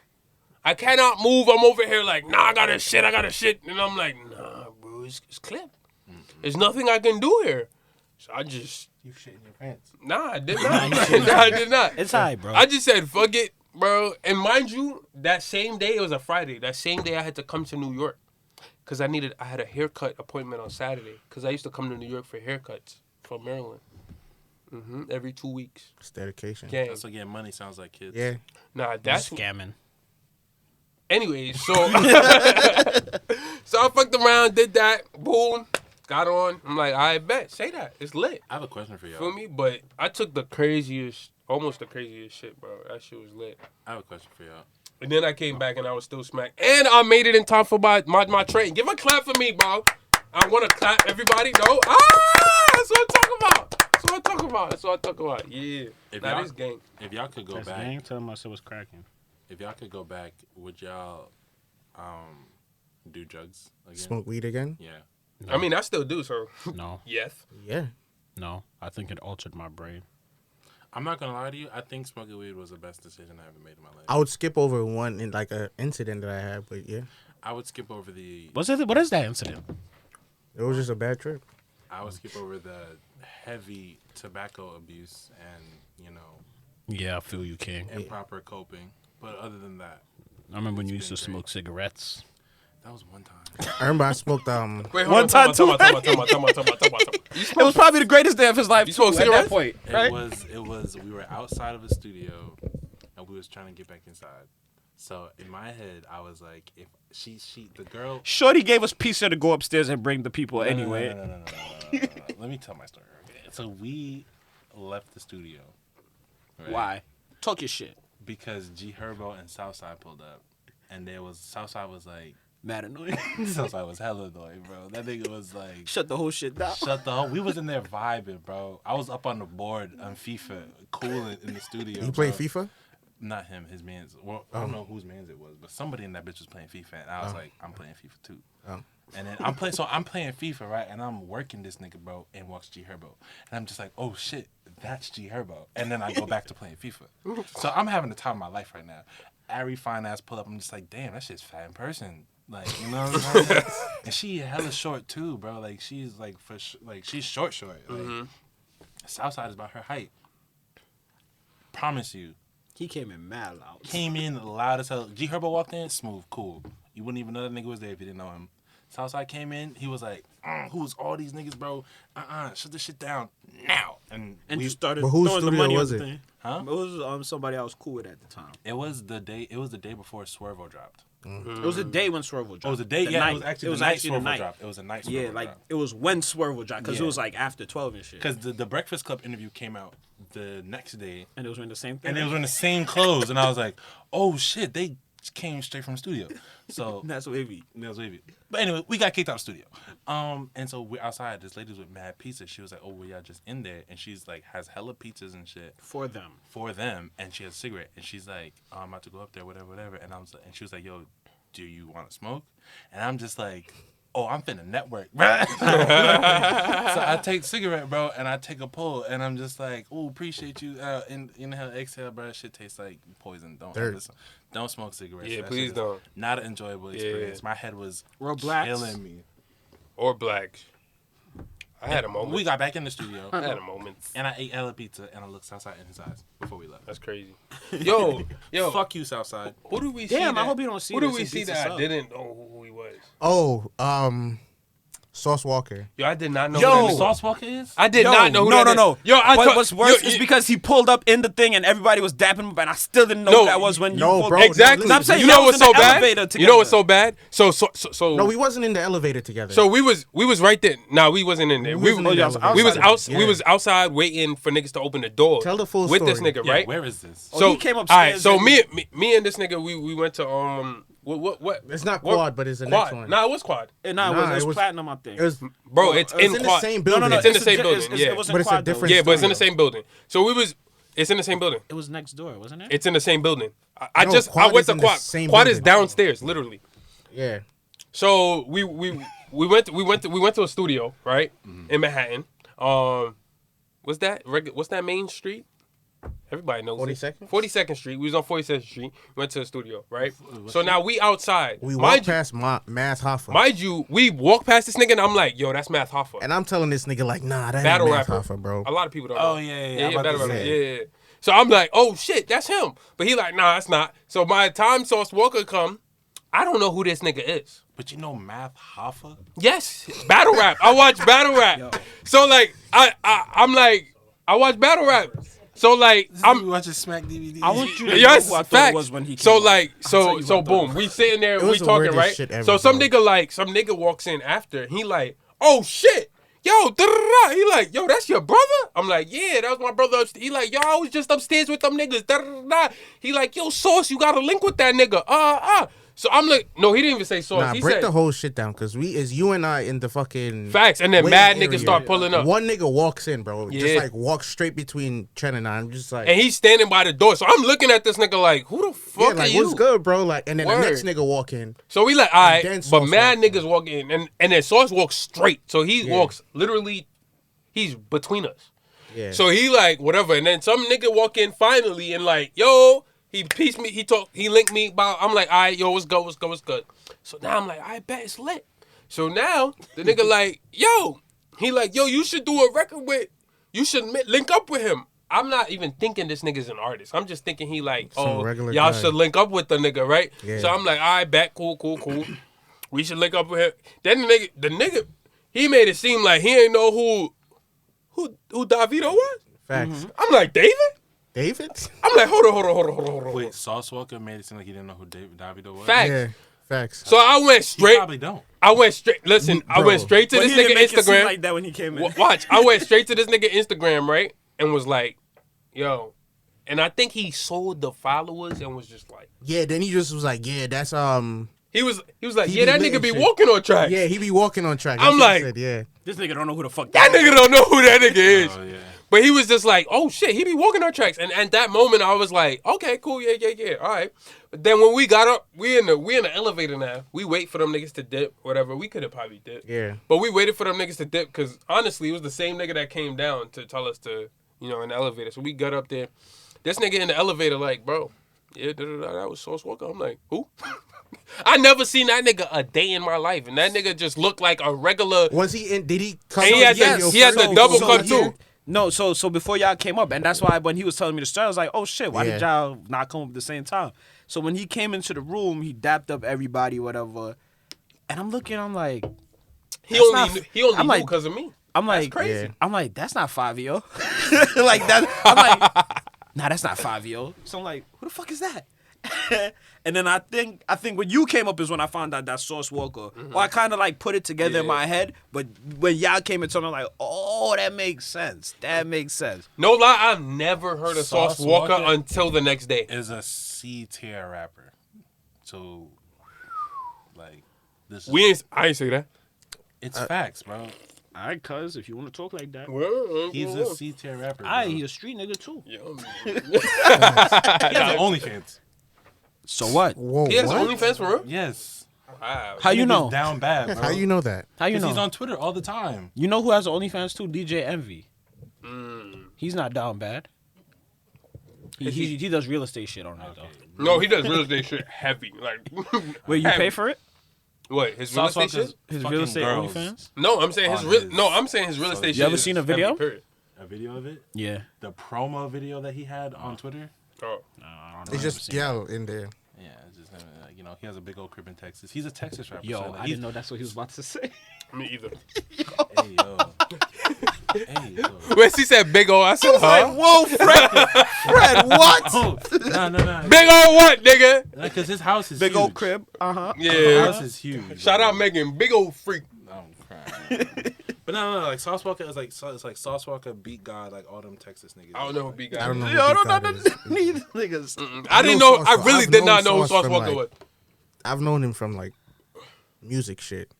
I'm over here like, nah, I gotta shit. And I'm like, nah, bro, it's clear. There's nothing I can do here. So I just, You shit in your pants. nah, I did not. Nah, I did not. It's high, bro. I just said, fuck it, bro. And mind you, that same day, it was a Friday. That same day, I had to come to New York. Because I had a haircut appointment on Saturday. Because I used to come to New York for haircuts from Maryland. Every 2 weeks. It's dedication. Gang. That's what getting money sounds like, kids. Yeah. Nah, that's... Scamming. Anyways, so... so I fucked around, did that. Boom. Got on. I'm like, I bet. Say that. It's lit. I have a question for y'all. Feel me? But I took almost the craziest shit, bro. That shit was lit. I have a question for y'all. And then I came back and I was still smacked. And I made it in time for my train. Give a clap for me, bro. I want to clap everybody. No. That's what I'm talking about. That's what I'm talking about. Yeah. That is gang. If y'all could go That's back, gang. Tell them I said was cracking. if y'all could go back, would y'all do drugs again? Smoke weed again? Yeah. I mean, I still do, so. No, Yes. Yeah. no. I think it altered my brain. I'm not gonna lie to you. I think smoking weed was the best decision I ever made in my life. I would skip over one in like a incident that I had, but yeah, I would skip over the. What is that incident? it was just a bad trip. I would skip over the heavy tobacco abuse and Yeah, I feel you, King. improper coping. But other than that, I remember when you used to been great. smoke cigarettes. that was one time. I remember I smoked Wait, One hold on. time, Talk about. You It was probably the greatest day of his life. You smoke too, at that cigarettes? point, It right? was. We were outside of a studio, and we was trying to get back inside. So in my head, I was like, if the girl. Shorty gave us pizza to go upstairs and bring the people anyway. No. Let me tell my story. Okay? So we left the studio. Right? Why? Talk your shit. Because G Herbo and Southside pulled up, and Southside was like, Mad annoying. Southside was hella annoying, bro. That nigga was like, Shut the whole shit down. shut the hell. We was in there vibing, bro. I was up on the board on FIFA, cooling in the studio. You play bro. FIFA? Not him, his man's. Well, I don't know whose man's it was, but somebody in that bitch was playing FIFA, and I was like, I'm playing FIFA too. Oh. And then I'm playing FIFA, right? And I'm working this nigga, bro, and walks G Herbo. And I'm just like, oh shit, that's G Herbo. And then I go back to playing FIFA. So I'm having the time of my life right now. Ari fine ass pull up, I'm just like, damn, that shit's fat in person. Like, you know what I'm saying? And she hella short too, bro. Like she's like she's short. Like Southside is about her height. Promise you. He came in mad loud. Came in loud as hell. G Herbo walked in, smooth, cool. You wouldn't even know that nigga was there if you didn't know him. Southside came in, he was like, who's all these niggas, bro? Shut this shit down now. And You started But whose throwing the studio money was on it? the thing. Huh? It was somebody I was cool with at the time. it was the day before Swervo dropped. It was the day when Swervo dropped. Oh, it was a day? The Yeah, night. it was actually It was the night actually the Swervo night. dropped. It was a night Swervo Yeah, like dropped. it was when Swervo dropped because Yeah. it was like after 12 and shit. Because the Breakfast Club interview came out the next day, And it was when the same thing. and they was in the same clothes, and I was like, oh shit, they came straight from the studio. So That's wavy. that was wavy. But anyway, we got kicked out of the studio. And so we're outside. This lady's with mad pizza. She was like, oh, well, y'all just in there. And she's like, has hella pizzas and shit For them. for them. And she has a cigarette. And she's like, oh, I'm about to go up there, whatever. And and she was like, yo, do you want to smoke? And I'm just like, oh, I'm finna network, bro. So I take cigarette, bro, and I take a pull. And I'm just like, oh, appreciate you. Inhale, exhale, bro. That shit tastes like poison. Don't smoke cigarettes. Yeah, That please shit is don't. Not an enjoyable experience. My head was We're blacks. killing me. Or black. I had a moment. We got back in the studio, I had a moment. and I ate hella pizza, and I looked Southside in his eyes before we left. That's crazy. Yo, Fuck you, Southside. who do we see? Damn, I that- hope you don't see Who do this we and see beats us that I up. didn't know who he was? Oh, Sauce Walker. Yo, I did not know. Yo. who Who that is. Sauce Walker is? I did not know. Who no, that no, is. no. Yo, I But thought- what's worse yo, is you- because he pulled up in the thing and everybody was dapping him up, and I still didn't know No, who that was when you no, pulled bro. up. Exactly. No, I'm saying you y'all know was what's in so the bad? elevator You know what's together. so bad? So No, we wasn't in the elevator together. So we was right there. No, we wasn't in there. We wasn't in the elevator. We was Outside. we was outside waiting for niggas to open the door. Tell the full with this story. nigga, Yeah, right? where is this? Oh, So he came all right, upstairs so and- me and this nigga we went to what? It's not what- quad, but it's the quad. next one. Nah, it was quad. Nah, it was platinum, I think. It was, Bro, it's it's in in the quad. same no, building. no, no. It's in the same a- building, yeah. It wasn't But it's a quad, though. different Yeah, but it's in the studio. same building. So it's in the same building. It was next door, wasn't it? It's in the same building. I No, I quad went is to in the quad. same Quad is building. downstairs, literally. Yeah. So we went to a studio, right? In Manhattan. What's that main street? Everybody knows 42nd? 42nd Street. We was on 42nd Street. Went to the studio, right? So now we outside. We Mind walked you- past Math Hoffa. Mind you, we walk past this nigga and I'm like, yo, that's Math Hoffa. And I'm telling this nigga, like, nah, that Battle ain't Math rapper. Hoffa, bro. A lot of people don't know. Oh, yeah. I'm about battle to rapper. say. Yeah. So I'm like, oh shit, that's him. But he like, nah, that's not. So by the time Sauce Walker come, I don't know who this nigga is. But you know Math Hoffa? Yes, battle rap. I watch battle rap. So like, I'm like, I watch battle rap. So like, I'm watching Smack DVD. I want you to yes, know who I thought facts. it was when he came So up. like, I'll tell so you so who I thought it boom, was. we sitting there, It we was the talking, weirdest right? shit ever, So some bro. nigga walks in after. He like, oh shit, yo, da-da-da-da. He like, yo, that's your brother? I'm like, yeah, that was my brother upstairs. He like, yo, I was just upstairs with them niggas. Da-da-da-da. He like, yo, Sauce, you got a link with that nigga. So I'm like, no, he didn't even say Sauce. Nah, He break said the whole shit down, cause it's you and I in the fucking facts, and then waiting mad area. niggas start pulling up. One nigga walks in, bro. Yeah. Just like walks straight between Chen and I. I'm just like, And he's standing by the door. So I'm looking at this nigga like, who the yeah, fuck like are you? what's good, bro? Like, and then Word. the next nigga walk in. So we like, all right, then but Sauce mad walks niggas walk in, and then Sauce walks straight. So he Yeah. walks literally, he's between us. Yeah. So he like, whatever. And then some nigga walk in finally and like, yo, he pieced me, he linked me. I'm like, all right, yo, what's good, what's good, what's good. So now I'm like, I bet it's lit. So now the nigga like, yo, he like, yo, you should do a record with, you should link up with him. I'm not even thinking this nigga's an artist. I'm just thinking he like, Some oh, regular y'all guy. should link up with the nigga, right? Yeah. So I'm like, all right, bet, cool. We should link up with him. Then the nigga, he made it seem like he ain't know who Davido was. Facts. I'm like, David? David? I'm like, hold on. Wait, Sauce Walker made it seem like he didn't know who Davido was. Facts. Yeah. Facts. So I went He straight. probably don't. Listen, I Bro. went straight to But this he didn't nigga make it seem Instagram. like that when he came in. Watch, I went straight to this nigga Instagram, right? And was like, yo. And I think he sold the followers and was just like, Yeah, then he just was like, yeah, that's he was like, He yeah, be that lit nigga and be shit. walking on track. yeah, he be walking on track. I'm That's what I like- said, yeah. This nigga don't know who the fuck That nigga don't know who that nigga is. Oh yeah. But he was just like, oh shit, he be walking our tracks. And at that moment I was like, okay, cool, yeah, all right. But then when we got up, we in the elevator now. We wait for them niggas to dip, whatever. We could have probably dipped. Yeah. But we waited for them niggas to dip because honestly, it was the same nigga that came down to tell us to, in the elevator. So we got up there. This nigga in the elevator like, bro, yeah, that was Sauce Walker. I'm like, who? I never seen that nigga a day in my life. And that nigga just looked like a regular. Was he in? Did he come? And he had on he had the first? double so cut he- too. No, so before y'all came up, and that's why when he was telling me the story, I was like, oh shit, why did Yeah. y'all not come up at the same time? So when he came into the room, he dapped up everybody, whatever. And I'm looking, I'm like, He That's only not- knew I'm like- because of me. I'm That's like, crazy. Yeah. I'm like, that's not 5-yo. Like that. I'm like, nah, that's not 5-yo. So I'm like, who the fuck is that? And then I think when you came up is when I found out that Sauce Walker. Or I kind of like put it together in Yeah. my head, but when y'all came and told me, I'm like, oh, that makes sense. That makes sense. No lie, I've never heard of Sauce Sauce Walker Walker? until the next day. Is a C tier rapper. So, like, this. Is, I ain't say that. it's facts, bro. All right, cuz, if you want to talk like that. He's a C tier rapper. I bro. he a street nigga too. He has OnlyFans. So what? Whoa, He has what? OnlyFans for real? Yes. Wow. How you Nigga's know? Down bad, bro. How you know that? How you Because know? he's on Twitter all the time. You know who has OnlyFans too? DJ Envy. He's not down bad. He does real estate shit on it though. No, he does real estate shit heavy. Like, Wait, you heavy. pay for it? What, his real Sauce estate Walker's shit? His fucking real estate girls. OnlyFans? No, I'm saying his On real. his- No, I'm saying his real estate You shit. ever is seen a heavy, video? period. A video of it? Yeah. The promo video that he had on Twitter? Oh. No, I don't know. It's just yell in there. Yeah, it's just, he has a big old crib in Texas. He's a Texas rapper. Yo, so, like, I didn't know that's what he was about to say. Me either. Hey, yo. Hey, yo. When she said big O, I said, huh? Whoa, Fred, what? Oh, no. Big O what, nigga? Because his house is Big huge. old crib. Uh-huh. His Yeah. house is huge. Shout bro. out Megan, big old freak. I'm crying. But no, like Sauce Walker is like it's like Sauce Walker, Beat God, like all them Texas niggas. I don't know who big guy I don't know. is. who Yo, Big no, God is. neither niggas. I didn't know know. Sauce I Walker. really I've did not known know who Sauce Sauce from, Walker like- was. I've known him from like music shit.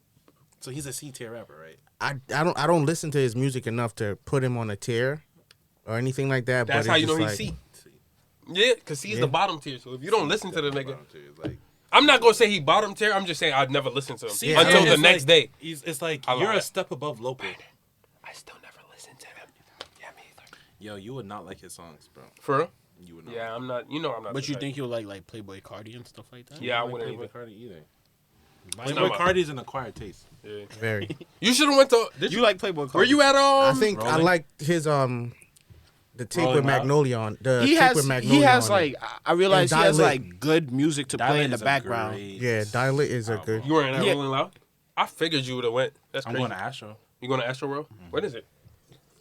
So he's a C tier rapper, right? I don't listen to his music enough to put him on a tier or anything like that. That's but how it's you know just he's like, C. Yeah, because he's Yeah. the bottom tier. So if you don't listen to the nigga, Like, I'm not gonna say he bottom tier. I'm just saying I'd never listen to him C until tier the is next like- day. It's like I you're lied. a step above local. I still never listened to him. Yeah, me either. Yo, you would not like his songs, bro. For real? You would not. Yeah, I'm not. You know I'm not. But the you type. think he'll like Playboy Cardi and stuff like that? Yeah, I Like wouldn't Playboy either. Cardi either. not Playboy my- Cardi's an acquired taste. Yeah. very. You should have went to. Did You like Playboy Cardi? Where you at? I think I Rolling? like his the tape Rolling with Loud? Magnolia on. The He tape has with Magnolia he has on it. like I realize he And has Dial It. like good music to play Dial It in the is a background. great- Yeah, Dial It is a good. You weren't at Yeah. Rolling Loud? I figured you would have went. That's I'm crazy. going to Astro. You going to Astro World? When is it?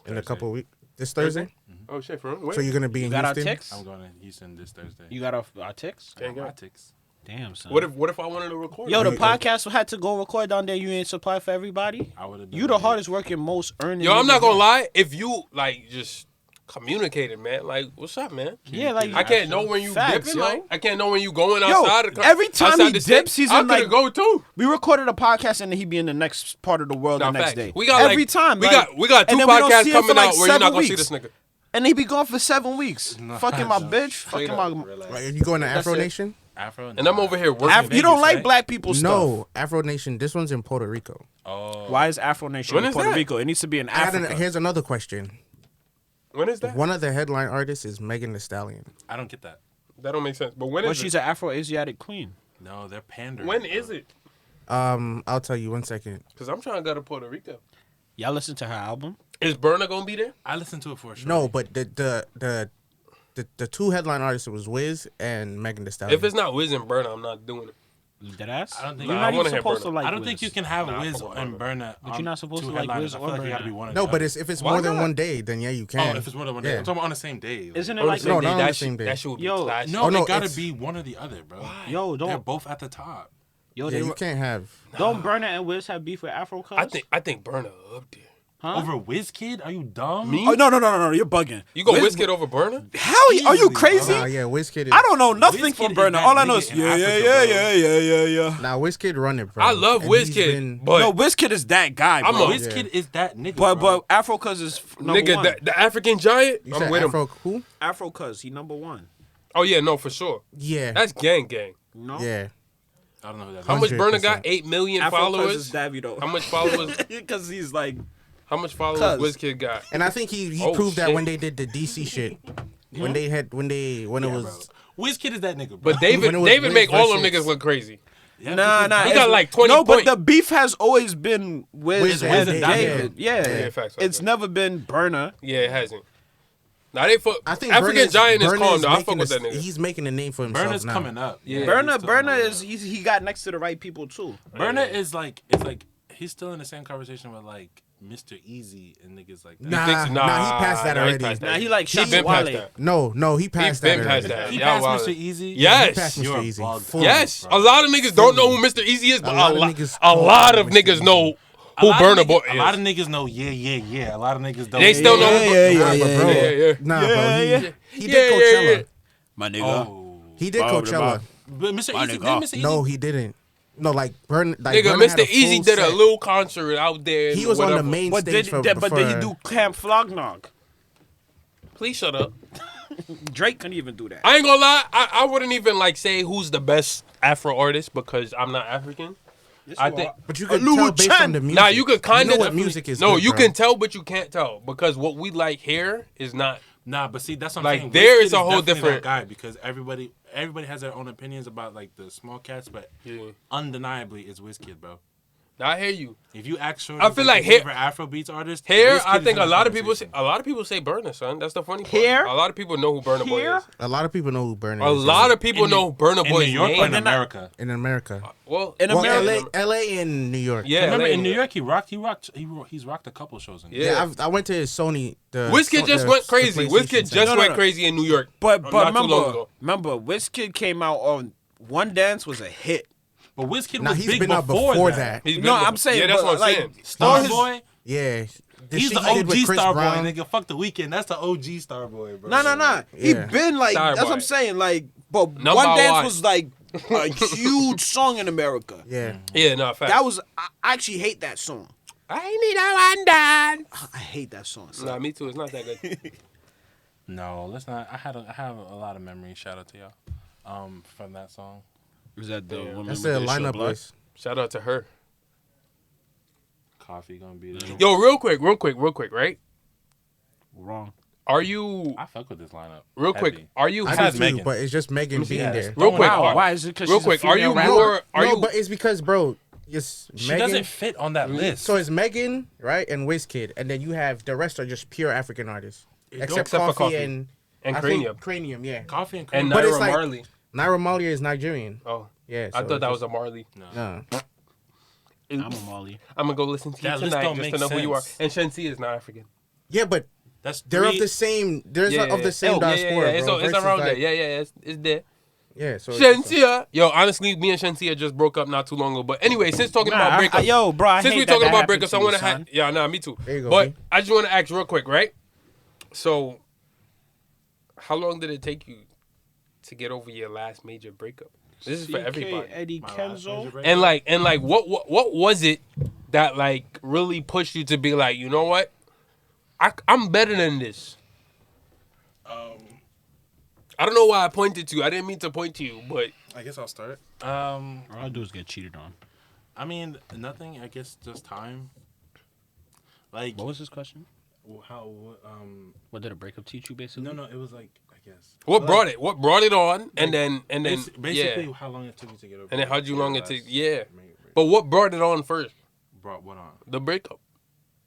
In a couple of weeks. This Thursday? Oh shit, for real? When? So you're gonna be You in got our Houston? ticks? I'm going to Houston this Thursday. You got our ticks? Can't my go. ticks. Damn, son. What if I wanted to record? Yo, it? the podcast had to go record down there. You ain't supply for everybody. I would have. You the hardest working, most earning. Yo, I'm nigga not gonna here. lie. If you like just communicated, man, like what's up, man? Yeah, like I can't know when you Facts, dipping. yo. Like I can't know when you going Yo, outside. every time outside he the state. dips, he's I in, coulda like- go too. We recorded a podcast and then he be in the next part of the world Nah, the next facts. day. We got every like, time. We like, got two and then we don't podcasts see him for, coming like, out where you're not 7 gonna see weeks. this nigga. And he be gone for 7 weeks. No, fucking my no. bitch. Straight Fucking up. my. Like, you going to That's Afro it. Nation? Afro. And I'm over here working. You don't Vegas, like right? black people stuff. No, Afro Nation. This one's in Puerto Rico. Oh. Why is Afro Nation When in is Puerto that? Rico? It needs to be in Africa. Here's another question. When is that? One of the headline artists is Megan Thee Stallion. I don't get that. That don't make sense. But when Well, is she's it? an Afro-Asiatic queen. No, they're pandering. When bro. is it? I'll tell you 1 second. Because I'm trying to go to Puerto Rico. Y'all listen to her album? Is Burna gonna be there? I listened to it for sure. No, but the two headline artists was Wiz and Megan Thee Stallion. If it's not Wiz and Burna, I'm not doing it. Dead ass? I don't think- You're Nah, not I even wanna hear supposed Burna. to like I don't Wiz. think you can have Nah, Wiz fuck with and Burna. But you're not supposed two to like headliners. Wiz I or feel like you Burna. gotta be one. Or No, the but other. if it's Why more than not? 1 day, then yeah, you can. Oh, if it's more than one day, Yeah. I'm talking about on the same day. Like, Isn't it On the like... same No, day, not on that the shit- same day. That shit would be Yo, clash. no, Oh, no, they gotta it's- be one or the other, bro. Yo, They're don't... both at the top. Yo, Yeah, they you can't have. don't Burna and Wiz have beef with Afro Cuz? I think Burna up there. Huh? Over WizKid? Are you dumb? Me? Oh, no, you're bugging. You go Wiz- Wizkid over Burna? Hell, are you Easily, crazy? Nah, yeah, Wizkid is. I don't know nothing Wizkid from is Burna. that All I know is nigga in Africa, yeah. Nah, Wizkid run it, bro. I love And he's Wizkid, been- but No, Wizkid is that guy, I'm bro. a- WizKid is that nigga. But bro. Afro Cuz is number nigga, one. the African giant, You I'm said with Afro him. who? Afro Cuz, he number one. Oh yeah, no, for sure. Yeah, That's gang gang. No? yeah. I don't know who that is. How much Burna 100%. got? 8 million Afro Cuz followers. is Davido. How much followers? Because he's like... How much followers Cuz. Wizkid got? And I think he Oh, proved that shit. when they did the DC shit, when it was. WizKid is that nigga, bro. But David When it was David Wiz make all them versus- niggas look crazy. Yeah, Nah. He got it's- like 20 No, points. but the beef has always been Wiz Wiz and and David. David. Yeah. Yeah, facts, It's facts. never been Burna. Yeah, it hasn't. Now they fuck. I think African Burna's- giant is Burna's calm though. I fuck making with that a- nigga. He's making a name for himself Burna's now. coming up. Yeah. Burna is he got next to the right people too. Burna is like it's like he's still in the same conversation with like Mr. Easy and niggas like that. Nah, thinks- nah, he passed that nah, he already. passed that. Nah, he like He Shaq been past Wale. that. No, he He passed been that. past already. that. He Yeah, passed wild. Mr. Easy. Yes. He passed You're Mr. a Easy. bug. Fully. Yes, bro. a lot of niggas don't know who Mr. Easy is, but A lot of niggas a don't lot know of Mr. niggas Easy. know A who lot of Burna niggas- Boy A lot is. of niggas know, yeah. A lot of niggas don't. They still know who. Yeah, Nah, but bro, yeah, yeah. Nah, bro, he Yeah, did Coachella. yeah. My nigga. Oh. He did Bob the Coachella. Bob. But Mr. My Easy, nigga. did Mr. Easy? No, he didn't. No, like Burn. Like Nigga, Burna had Mr. a Easy full did a set. little concert out there. He was on the whatever. main But stage did, for. but did he do Camp Flognog? Please shut up. Drake couldn't even do that. I ain't gonna lie. I wouldn't even like say who's the best Afro artist because I'm not African. I think. But you could Lil tell based Jon. on the music. Nah, you could kind know of. what music is. No, good, you bro. can tell, but you can't tell because what we like here is not. Nah, but see, that's what I'm Like, saying. there WizKid is a whole definitely different- that guy because everybody has their own opinions about like the small cats, but Yeah. undeniably it's WizKid, bro. I hear you. If you ask Shorty, I feel like here- Afrobeats artist Here, WizKid I is think in a the lot of people conversation. say Burna, son. That's the funny part. Here? A lot of people know who Burna Boy Here? is. A lot of people know who Burna A is. lot of people In know Burna in Boy's New York or in name. America. in America. Well, In Well, America. LA and New York. yeah. Remember LA, in New York, he's rocked a couple shows in New Yeah. York. I went to his Sony. Wizkid just went crazy. Wizkid just No, went no. crazy in New York. But not too long remember, ago. Wizkid came out on One Dance was a hit. But WizKid Nah, was he's big been out before that. He's No, been- I'm saying, Yeah, that's but, what I'm like, saying. Starboy, Yeah, the he's shit the he did OG with Chris Starboy, Brown. nigga. Fuck the Weeknd. That's the OG Starboy, bro. No. He Yeah. been like Starboy. that's what I'm saying. Like, but Number One Dance one. was like a huge song in America. Yeah, Yeah, no, fact. That was I actually hate that song. I need a one dance. I hate that song. son. Nah, me too. It's not that good. No, let's not. I have a lot of memories. Shout out to y'all, from that song. Is that the woman that's with the the short lineup blood? list. Shout out to her. Coffee gonna be there. Yo, real quick, right? Wrong. Are you I fuck with this lineup. real quick? Heavy. Are you I Besides do too, Megan. but it's just Megan being Yeah, there. real quick? Wow, are- why is it? Because real quick, are you more? Are no, you? but it's because, bro, it's She Megan. doesn't fit on that list. So it's Megan, right, and Wizkid, and then you have the rest are just pure African artists, except except for Coffee Coffee. and And I think Cranium. Cranium, yeah. Coffee and And cream. But it's Naira like- Marley. Naira Marley is Nigerian. Oh, Yeah, I so thought that it's was a Marley. no. I'm a Molly. I'm gonna go listen to you That list tonight don't just to make know who you are. sense. And Shensi is not African. Yeah, but That's they're three. of the same. There's Yeah, of the same yeah, diaspora, It's, bro. it's versus, around like, there. Yeah. It's there. Yeah, so Shensia. Yo, honestly, me and Shensia just broke up not too long ago. But anyway, since talking about breakups, yo, bro, I since hate we're that talking about happened breakups, to I you, want to son. me too. There you go, But B. I just want to ask real quick, right? So, how long did it take you to get over your last major breakup? This is for CK everybody. Eddie My last Kenzo. major break- And like, what was it that like really pushed you to be like, you know what? I'm better than this. I don't know why I pointed to you. I didn't mean to point to you, but I guess I'll start. All I do is get cheated on. I mean, nothing. I guess just time. Like What was his question? how? What did a breakup teach you, basically? No, it was like I guess. what Like, brought it? What brought it on? And then basically yeah. how long it took me to get over. And then how long it last take? Yeah. major break. But what brought it on first? Brought what on? The breakup.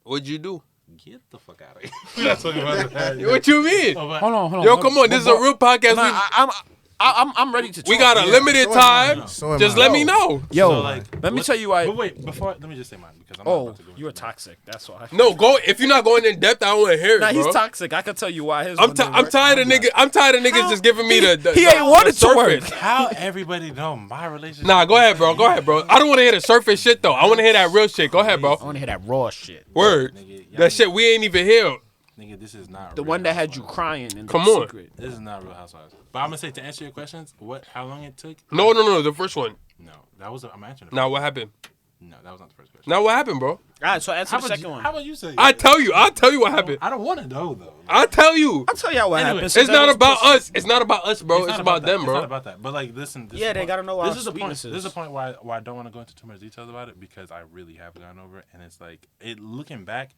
What'd you do? Get the fuck out of here. That's what it was. What you mean? Oh, but- Hold on. Yo, come on. This is a real podcast. Nah, I'm ready to talk. we got a limited time. So am Just I. let me know. Yo, So, like, let me what- tell you why. But wait, before let me just say mine because I'm not Oh, about to go. you are into toxic. That's why. No, go. If you're not going in depth, I don't want to hear it, Nah, bro. he's toxic. I can tell you why. His I'm one didn't I'm work. tired of niggas. I'm tired of niggas just giving me the He ain't wanted to surface. work. How everybody know my relationship? Nah, go ahead, bro. Go ahead, bro. I don't want to hear the surface shit though. I want to hear that real shit. Go ahead, bro. I want to hear that raw shit. Word. Nigga, y'all That shit we ain't even hear. Nigga, this is not The Real one that had you Housewives. crying in Come the on. secret. This is not Real Housewives. But I'm gonna say to answer your questions, how long it took? No. The first one. No, that was I'm answering. The Now what happened? No, that was not the first question. Now what happened, bro? All right, so answer How the about second you, one. how about you say? I'll tell you what happened. I don't want to know though. I'll tell you. I'll tell y'all what Anyway, happened. It's since not that was about pussy. us. It's not about us, bro. It's not about that. them, It's bro. not about that. But like, listen. This Yeah, is they why- gotta know our This is the point. weaknesses. This is the point why I don't want to go into too much details about it because I really have gone over it, and it's like looking back,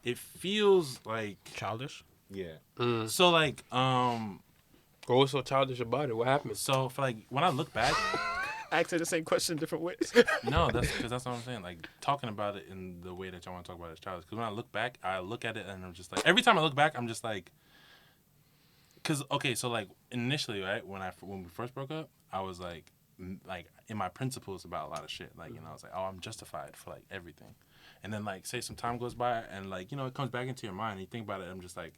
it feels like Childish. yeah. So like Bro, what's so childish about it? What happened? so for like when I look back. Asking the same question in different ways. No, that's because that's what I'm saying. Like talking about it in the way that y'all want to talk about it as childish. Because when I look back, I look at it and I'm just like, every time I look back, I'm just like, because okay, so like initially, right when we first broke up, I was like in my principles about a lot of shit. Like I was like, oh, I'm justified for like everything. And then like say some time goes by and like it comes back into your mind and you think about it. I'm just like.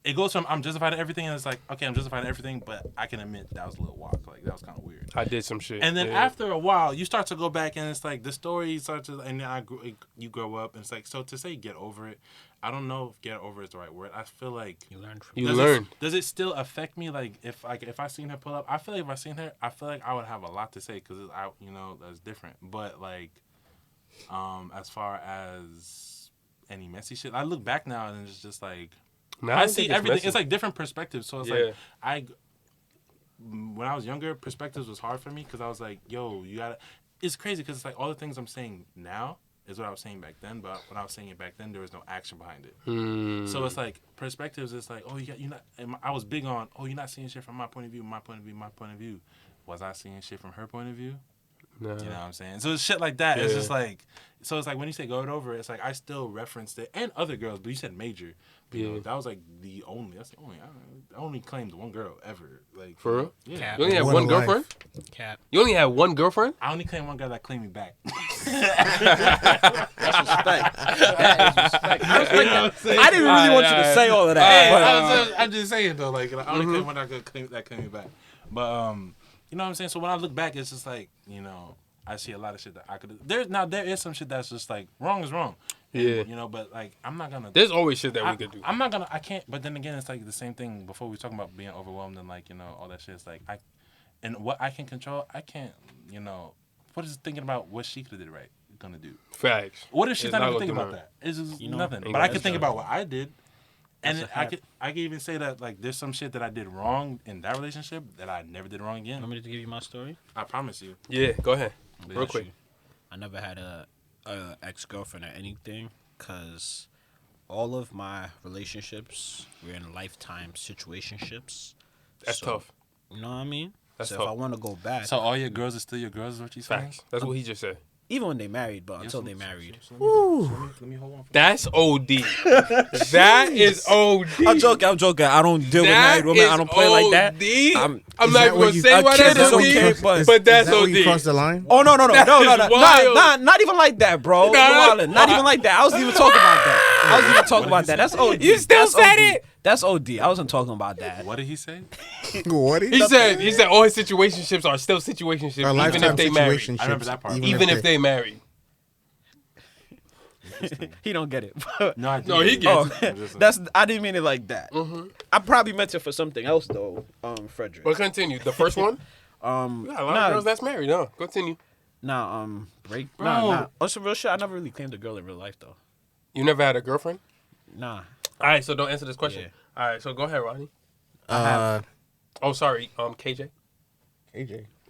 It goes from I'm justified in everything, and it's like, okay, I'm justified in everything, but I can admit that was a little walk. Like, that was kind of weird. I did some shit. And then yeah. after a while, you start to go back, and it's like the story starts to, and then you grow up, and it's like, so to say get over it, I don't know if get over is the right word. I feel like You learned from You does learn. Does it still affect me? Like if I seen her pull up, I feel like if I seen her, I feel like I would have a lot to say because that's different. But like, as far as any messy shit, I look back now and it's just like. Nah, I don't see think it's everything. messy. It's like different perspectives. So it's Yeah. like when I was younger, perspectives was hard for me because I was like, yo, you gotta. It's crazy because it's like all the things I'm saying now is what I was saying back then, but when I was saying it back then, there was no action behind it. So it's like perspectives. It's like, oh, you're not. And I was big on, oh, you're not seeing shit from my point of view, my point of view, my point of view. Was I seeing shit from her point of view? Nah. You know what I'm saying? So it's shit like that. It's Yeah. just like, so it's like when you say go it over, it's like I still referenced it and other girls, but you said major. But, you know, Yeah. that was like that's the only. I only claimed one girl ever. Like For real? Yeah. Cap. You only had What one a girlfriend? Cat. You only had one girlfriend? I only claimed one girl that claimed me back. That's respect. That is respect. I respect that. I didn't really want you to say all of that. Hey, but, I'm just saying though, like I only claimed one that claimed me back. But you know what I'm saying? So when I look back, it's just like I see a lot of shit that I could. There is some shit that's just like wrong is wrong. And, Yeah. But like I'm not gonna. There's always shit that we could do. I'm not gonna. I can't. But then again, it's like the same thing. Before we were talking about being overwhelmed and like all that shit. It's like and what I can control, I can't. What is thinking about what she could have did right gonna do? Facts. What if she's It's not not even gonna thinking do about that? It's just You know, nothing. ain't But I gonna can think do about what I did, and That's a I fact. could even say that like there's some shit that I did wrong in that relationship that I never did wrong again. want me to give you my story? I promise you. Yeah, go ahead. Got Real quick. you. I never had a ex-girlfriend or anything because all of my relationships were in lifetime situationships. That's So, tough. You know what I mean? That's so tough. if I want to go back, So all your girls are still your girls, is what you saying? Facts. That's what he just said. even when they married, but until they married. Let me hold on. That's OD. That is OD. I'm joking. I don't deal with That married women. I is don't play like that. OD. I'm- I'm Is not that even where gonna you- say a why kid that's is okay, OD, but- but that's Is that where you OD. cross the line? Oh no, That is wild. not even like that, bro. Nah, Not even like that. I was even talking about that. I was even talking about that. That's OD. You still That's said OD. it? That's OD. I wasn't talking about that. What did he say? What? He said all his situationships are still situationships, A even lifetime if they married. situationships, I remember that part. Even if they married. He don't get it. No, I No, he didn't. gets Oh, I'm just- that's. I didn't mean it like that. Mm-hmm. I probably meant it for something else though, Frederick. But continue. The first one? You got a lot of girls that's married, huh? Continue. Break. Bro. Nah. Oh, some real shit. I never really claimed a girl in real life though. You never had a girlfriend? Nah. All right, so don't answer this question. Yeah. All right, so go ahead, Ronnie. KJ. Sorry, KJ.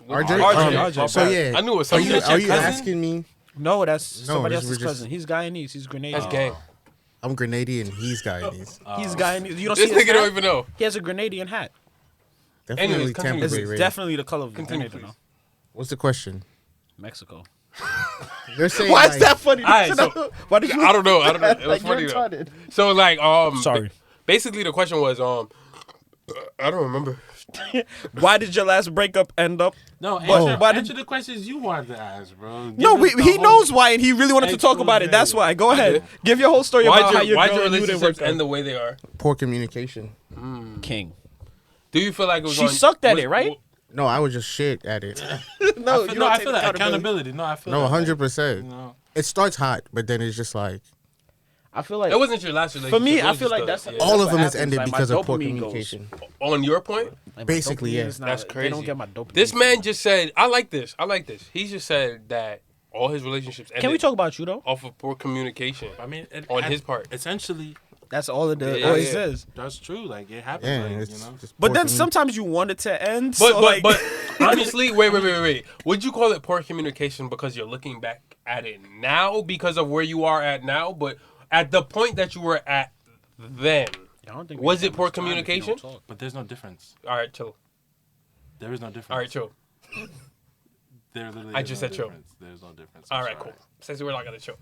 RJ. RJ. RJ. So yeah, I knew it was are something. you, That's your are you cousin? asking me? No, that's somebody this else's was just- cousin. He's Guyanese. He's Grenadian. That's gang. I'm Grenadian. He's Guyanese. He's Guyanese. You don't This see his nigga don't hat? even know. He has a Grenadian hat. Definitely Anyways, Tampa continue. It's Bay Rays. definitely the color of Continue, Grenada. please. What's the question? Mexico. You're saying Why like, is that funny? All right, so- Why did you? I don't know. It was Like, funny you're though. retarded. So like Sorry. basically the question was I don't remember. Why did your last breakup end up? No, why answer the questions you wanted to ask, bro. Give No, us the he whole- knows why, and he really wanted to talk about it. That's why. Go ahead. Give your whole story about how your Why'd girl your and you didn't relationships work end out. the way they are? poor communication. King. Do you feel like it was She on, sucked at was- it, right? No, I was just shit at it. No, I feel that accountability. No, I feel No, that, 100%. No. It starts hot, but then it's just like I feel like It wasn't your last relationship. for me, it I was feel just like that's yeah. all of what them has happens. ended Like, my because of poor dopamine goes. communication. On your point. Like, my Basically, dopamine yeah. is not- That's They crazy. don't get my dopamine. This man just said, I like this. He just said that all his relationships ended Can we talk about you though? off of poor communication. I mean, On his part. essentially, That's all it Yeah, all it yeah. says. that's true. Like it happens. Yeah, like, it's you know. just But poor then commu- sometimes you want it to end. But so like, but honestly, wait. Would you call it poor communication because you're looking back at it now because of where you are at now? But at the point that you were at then, I don't think was we it have poor much time if you don't communication? talk. But there's no difference. All right, chill. There is no difference. All right, chill. There literally I is just no said chill. difference. There's no difference. All I'm right, sorry. cool. Since we're not gonna chill.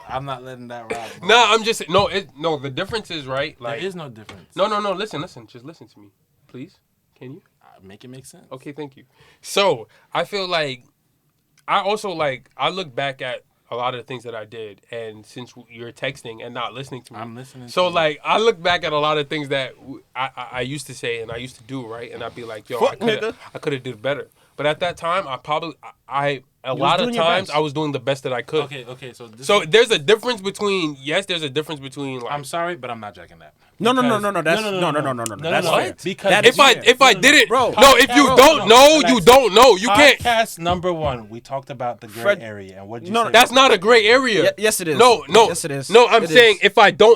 I'm not letting that ride. bro. No, I'm just no. The difference is right. There Like is no difference. no. Listen. Just listen to me, please. Can you? Make it make sense. Okay, thank you. So I feel like I also like I look back at a lot of the things that I did, and since you're texting and not listening to me, I'm listening. so to you. like I look back at a lot of things that I used to say and I used to do, right, and I'd be like, yo, Fuck, nigga. I could have did better. But at that time, a was lot of doing your times best. I was doing the best that I could. Okay. So this So there's a difference between like I'm sorry, but I'm not jacking that. No. Because- That's no. That's What? fair. Because That if I fair. if I didn't Bro. no if you Bro, don't no. know you Relax. don't know you can't. Podcast number 1, we talked about the gray Fred- area and what you No, say. That's not a gray area. Yes, it is. No. Yes, it is. No, I'm It saying is.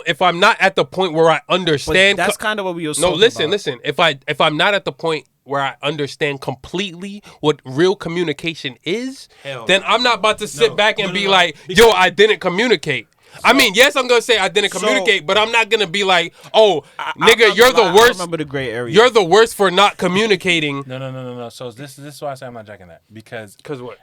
if I'm not at the point where I But understand. that's kind of what we were. No, talking listen. about. If I'm not at the point where I understand completely what real communication is, Hell then no. I'm not about to sit No, back and no, be no, like, because- yo, I didn't communicate. I mean, yes, I'm gonna say I didn't So- communicate, but I'm not gonna be like, oh, I nigga, remember- you're the I worst. remember the gray area. You're the worst for not communicating. No. So this is why I say I'm not jacking that, because Cause what?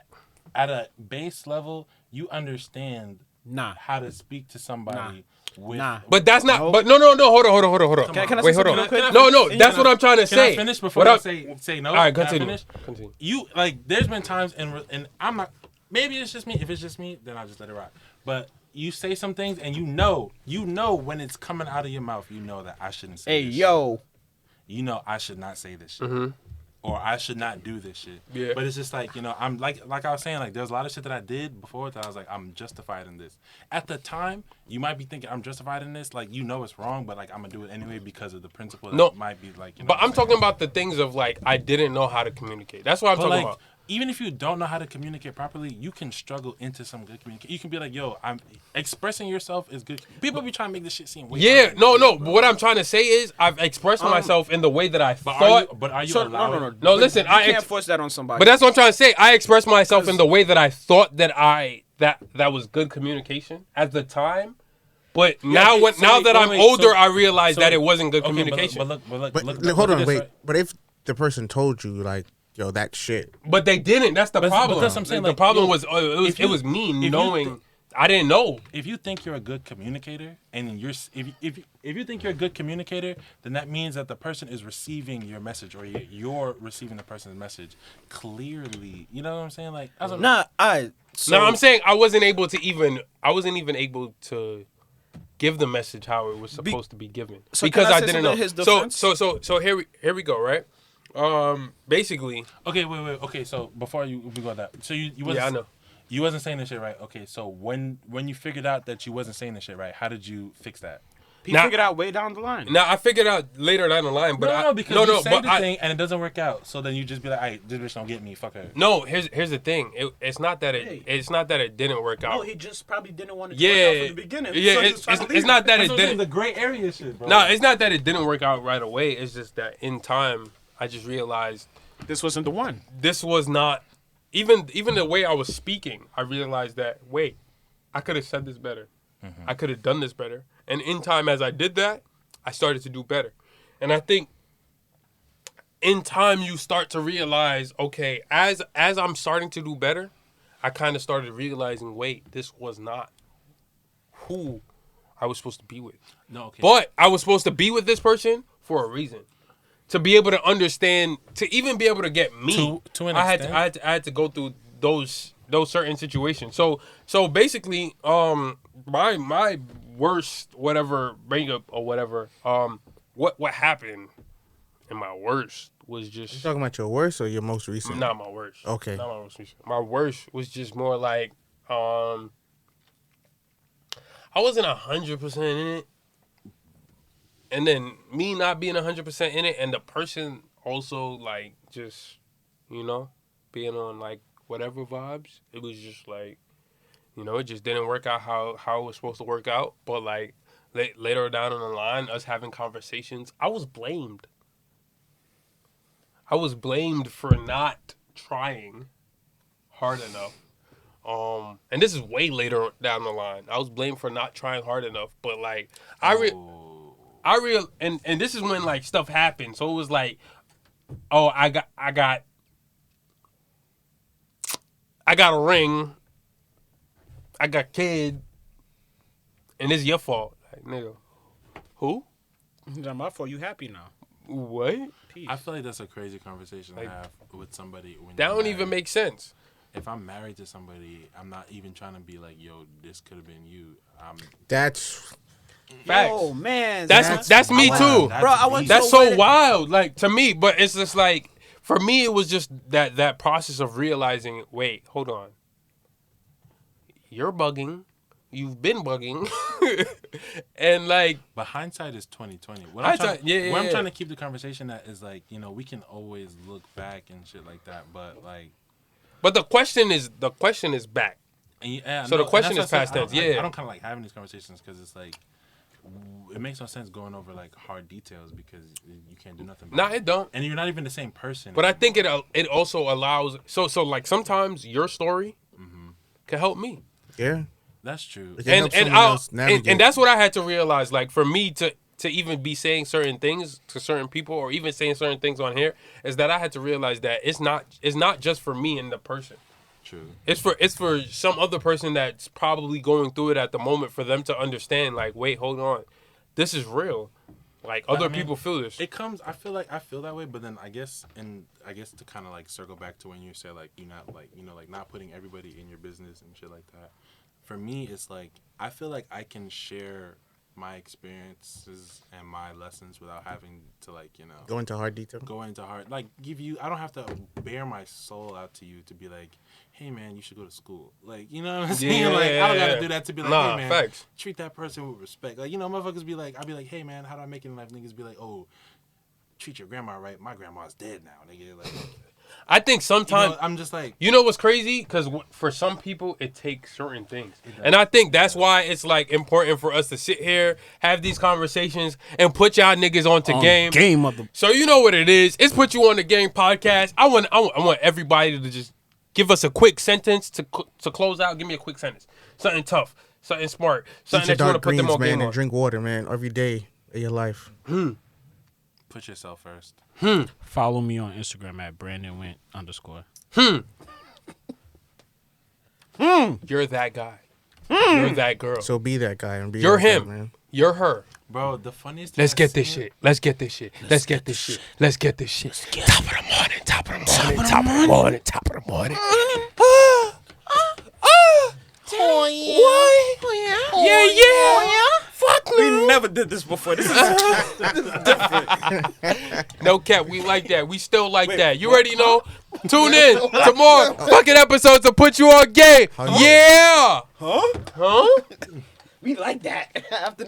at a base level, you understand Nah. how to speak to somebody with. Nah. But that's not. No. But no. Hold on. Can I Wait, say hold something on. real quick? No. Can That's I- what I'm trying to Can say. I finish before What I I'm- say no? All right, Can I continue. finish? Continue. You like, there's been times and I'm not. Maybe it's just me. If it's just me, then I'll just let it ride. But you say some things, and you know when it's coming out of your mouth, you know that I shouldn't say. Hey, this yo. shit. You know I should not say this shit. Or I should not do this shit. Yeah. But it's just like, I'm like I was saying, like there's a lot of shit that I did before that I was like, I'm justified in this. At the time, you might be thinking I'm justified in this, like it's wrong, but like I'm gonna do it anyway because of the principle that No. might be like. But I'm talking about the things of like I didn't know how to communicate. That's what I'm But talking like, about. even if you don't know how to communicate properly, you can struggle into some good communication. You can be like, yo, I'm expressing yourself is good. People be trying to make this shit seem way Yeah, harder than no. it is, But bro. what I'm trying to say is I've expressed myself in the way that I But thought. are you So, allowed? no. No, But listen, you I can't ex- force that on somebody. But that's what I'm trying to say. I expressed myself in the way that I thought that was good communication at the time. But now okay, so now wait, that wait, I'm wait, older, so- I realize so- that it wasn't good Okay, communication. But look, But look, hold at on, this, wait. right? But if the person told you like, yo, that shit. But they didn't. That's the But problem. that's what I'm saying, The like, problem yo, was if you- it was me if you knowing. th- I didn't know. If you think you're a good communicator, and if you think you're a good communicator, then that means that the person is receiving your message, or you're receiving the person's message clearly. You know what I'm saying? Like, Nah, I. So, No, I'm saying I wasn't even able to give the message how it was supposed to be given So because can I I say didn't something know. in his defense? So here we go, right? Basically, Okay, wait. Okay, so before we go that, so you wasn't, yeah, I know. you wasn't saying this shit right. Okay, so when you figured out that you wasn't saying this shit right, how did you fix that? He Now- figured out way down the line. Now I figured out later down the line, but Because you say but the thing and it doesn't work out, so then you just be like, "Hey, this bitch don't get me, fuck her." no. Here's the thing. It's not that Hey. it's not that it didn't work out. No, he just probably didn't want to Yeah, work out from the beginning. yeah. so he was trying to It's leave. not that That's it what I'm saying, didn't. the gray area shit, bro. No, it's not that it didn't work out right away. It's just that in time, I just realized This wasn't the one. this was not even the way I was speaking. I realized that wait, I could have said this better. I could have done this better. And in time, as I did that, I started to do better. And I think in time you start to realize, okay, as I'm starting to do better, I kind of started realizing, wait, this was not who I was supposed to be with. No, okay. But I was supposed to be with this person for a reason. To be able to understand, to even be able to get me, To an I extent. had to go through those certain situations. So basically, my worst whatever breakup or whatever, what happened in my worst was You just talking about your worst or your most recent? not my worst. Okay. Not my most recent. My worst was just more like I wasn't 100% in it. And then me not being 100% in it, and the person also like just, being on like whatever vibes. It was just like, it just didn't work out how it was supposed to work out. But like later down in the line, us having conversations, I was blamed. I was blamed for not trying hard enough. And this is way later down the line. I was blamed for not trying hard enough, but like and this is when like stuff happened. So it was like, oh, I got a ring. I got kid. And it's your fault. Like, nigga. Who? It's not my fault. You happy now? What? Peace. I feel like that's a crazy conversation Like, to have with somebody. When That you're don't even married. make sense. If I'm married to somebody, I'm not even trying to be like, "Yo, this could have been you." That's Facts. Yo, man. That's me too. That's Bro, I went deep. to That's a so wedding. wild, like to me. But it's just like for me, it was just that process of realizing. Wait, hold on. You're bugging. You've been bugging, and like But hindsight is 20/20. What Hindsight- yeah, I'm yeah. trying to keep the conversation at is like, we can always look back and shit like that. But like, but the question is back. and yeah, So the question that's is what I past said. I don't- tense, yeah. I don't kind of like having these conversations because it's like, it makes no sense going over like hard details because you can't do nothing. Nah, about it don't. And you're not even the same person. But I think it also allows. So like sometimes your story Mm-hmm. can help me. yeah. That's true. It can help someone I'll- else navigate. and that's what I had to realize. Like for me to even be saying certain things to certain people, or even saying certain things on here, is that I had to realize that it's not just for me and the person. True. It's for some other person that's probably going through it at the moment, for them to understand. Like, wait, hold on, this is real. Like other I mean, people feel this. It comes. I feel that way, but then I guess to kind of like circle back to when you said like you're not like like not putting everybody in your business and shit like that. For me, it's like I feel like I can share my experiences and my lessons without having to like Go into hard detail. go into hard like give you. I don't have to bare my soul out to you to be like, hey man, you should go to school. Like what I'm saying? Yeah, Like I don't yeah. gotta do that to be like, Nah, hey man, facts. treat that person with respect. Like motherfuckers be like, I'd be like, hey man, how do I make it in life? Niggas be like, oh, treat your grandma right. My grandma's dead now, nigga. Like, I think sometimes I'm just like, you know what's crazy? Because for some people, it takes certain things. does. And I think that's why it's like important for us to sit here, have these conversations, and put y'all niggas onto game. Game of the. So you know what it is. It's Put You On The Game podcast. I want everybody to just give us a quick sentence to close out. Give me a quick sentence. Something tough. Something smart. Eat Something your that you want to dark put them greens, on man, game and on. drink water, man, every day of your life. put yourself first. Follow me on Instagram at BrandonWent_. You're that guy. You're that girl. So be that guy and be You're like that, him. man. You're her. Bro, the funniest thing Let's I get this seen- shit. Let's get this shit. Let's get this shit. Let's get this shit. Top of the morning. Top of the morning. Top of the morning. Top of the morning. What? Yeah, yeah. Fuck never did this before. This is different. No cap, we like that. We still like that. You already know. Tune in to more fucking episodes to put you on game. Yeah. Huh? Huh? We like that. After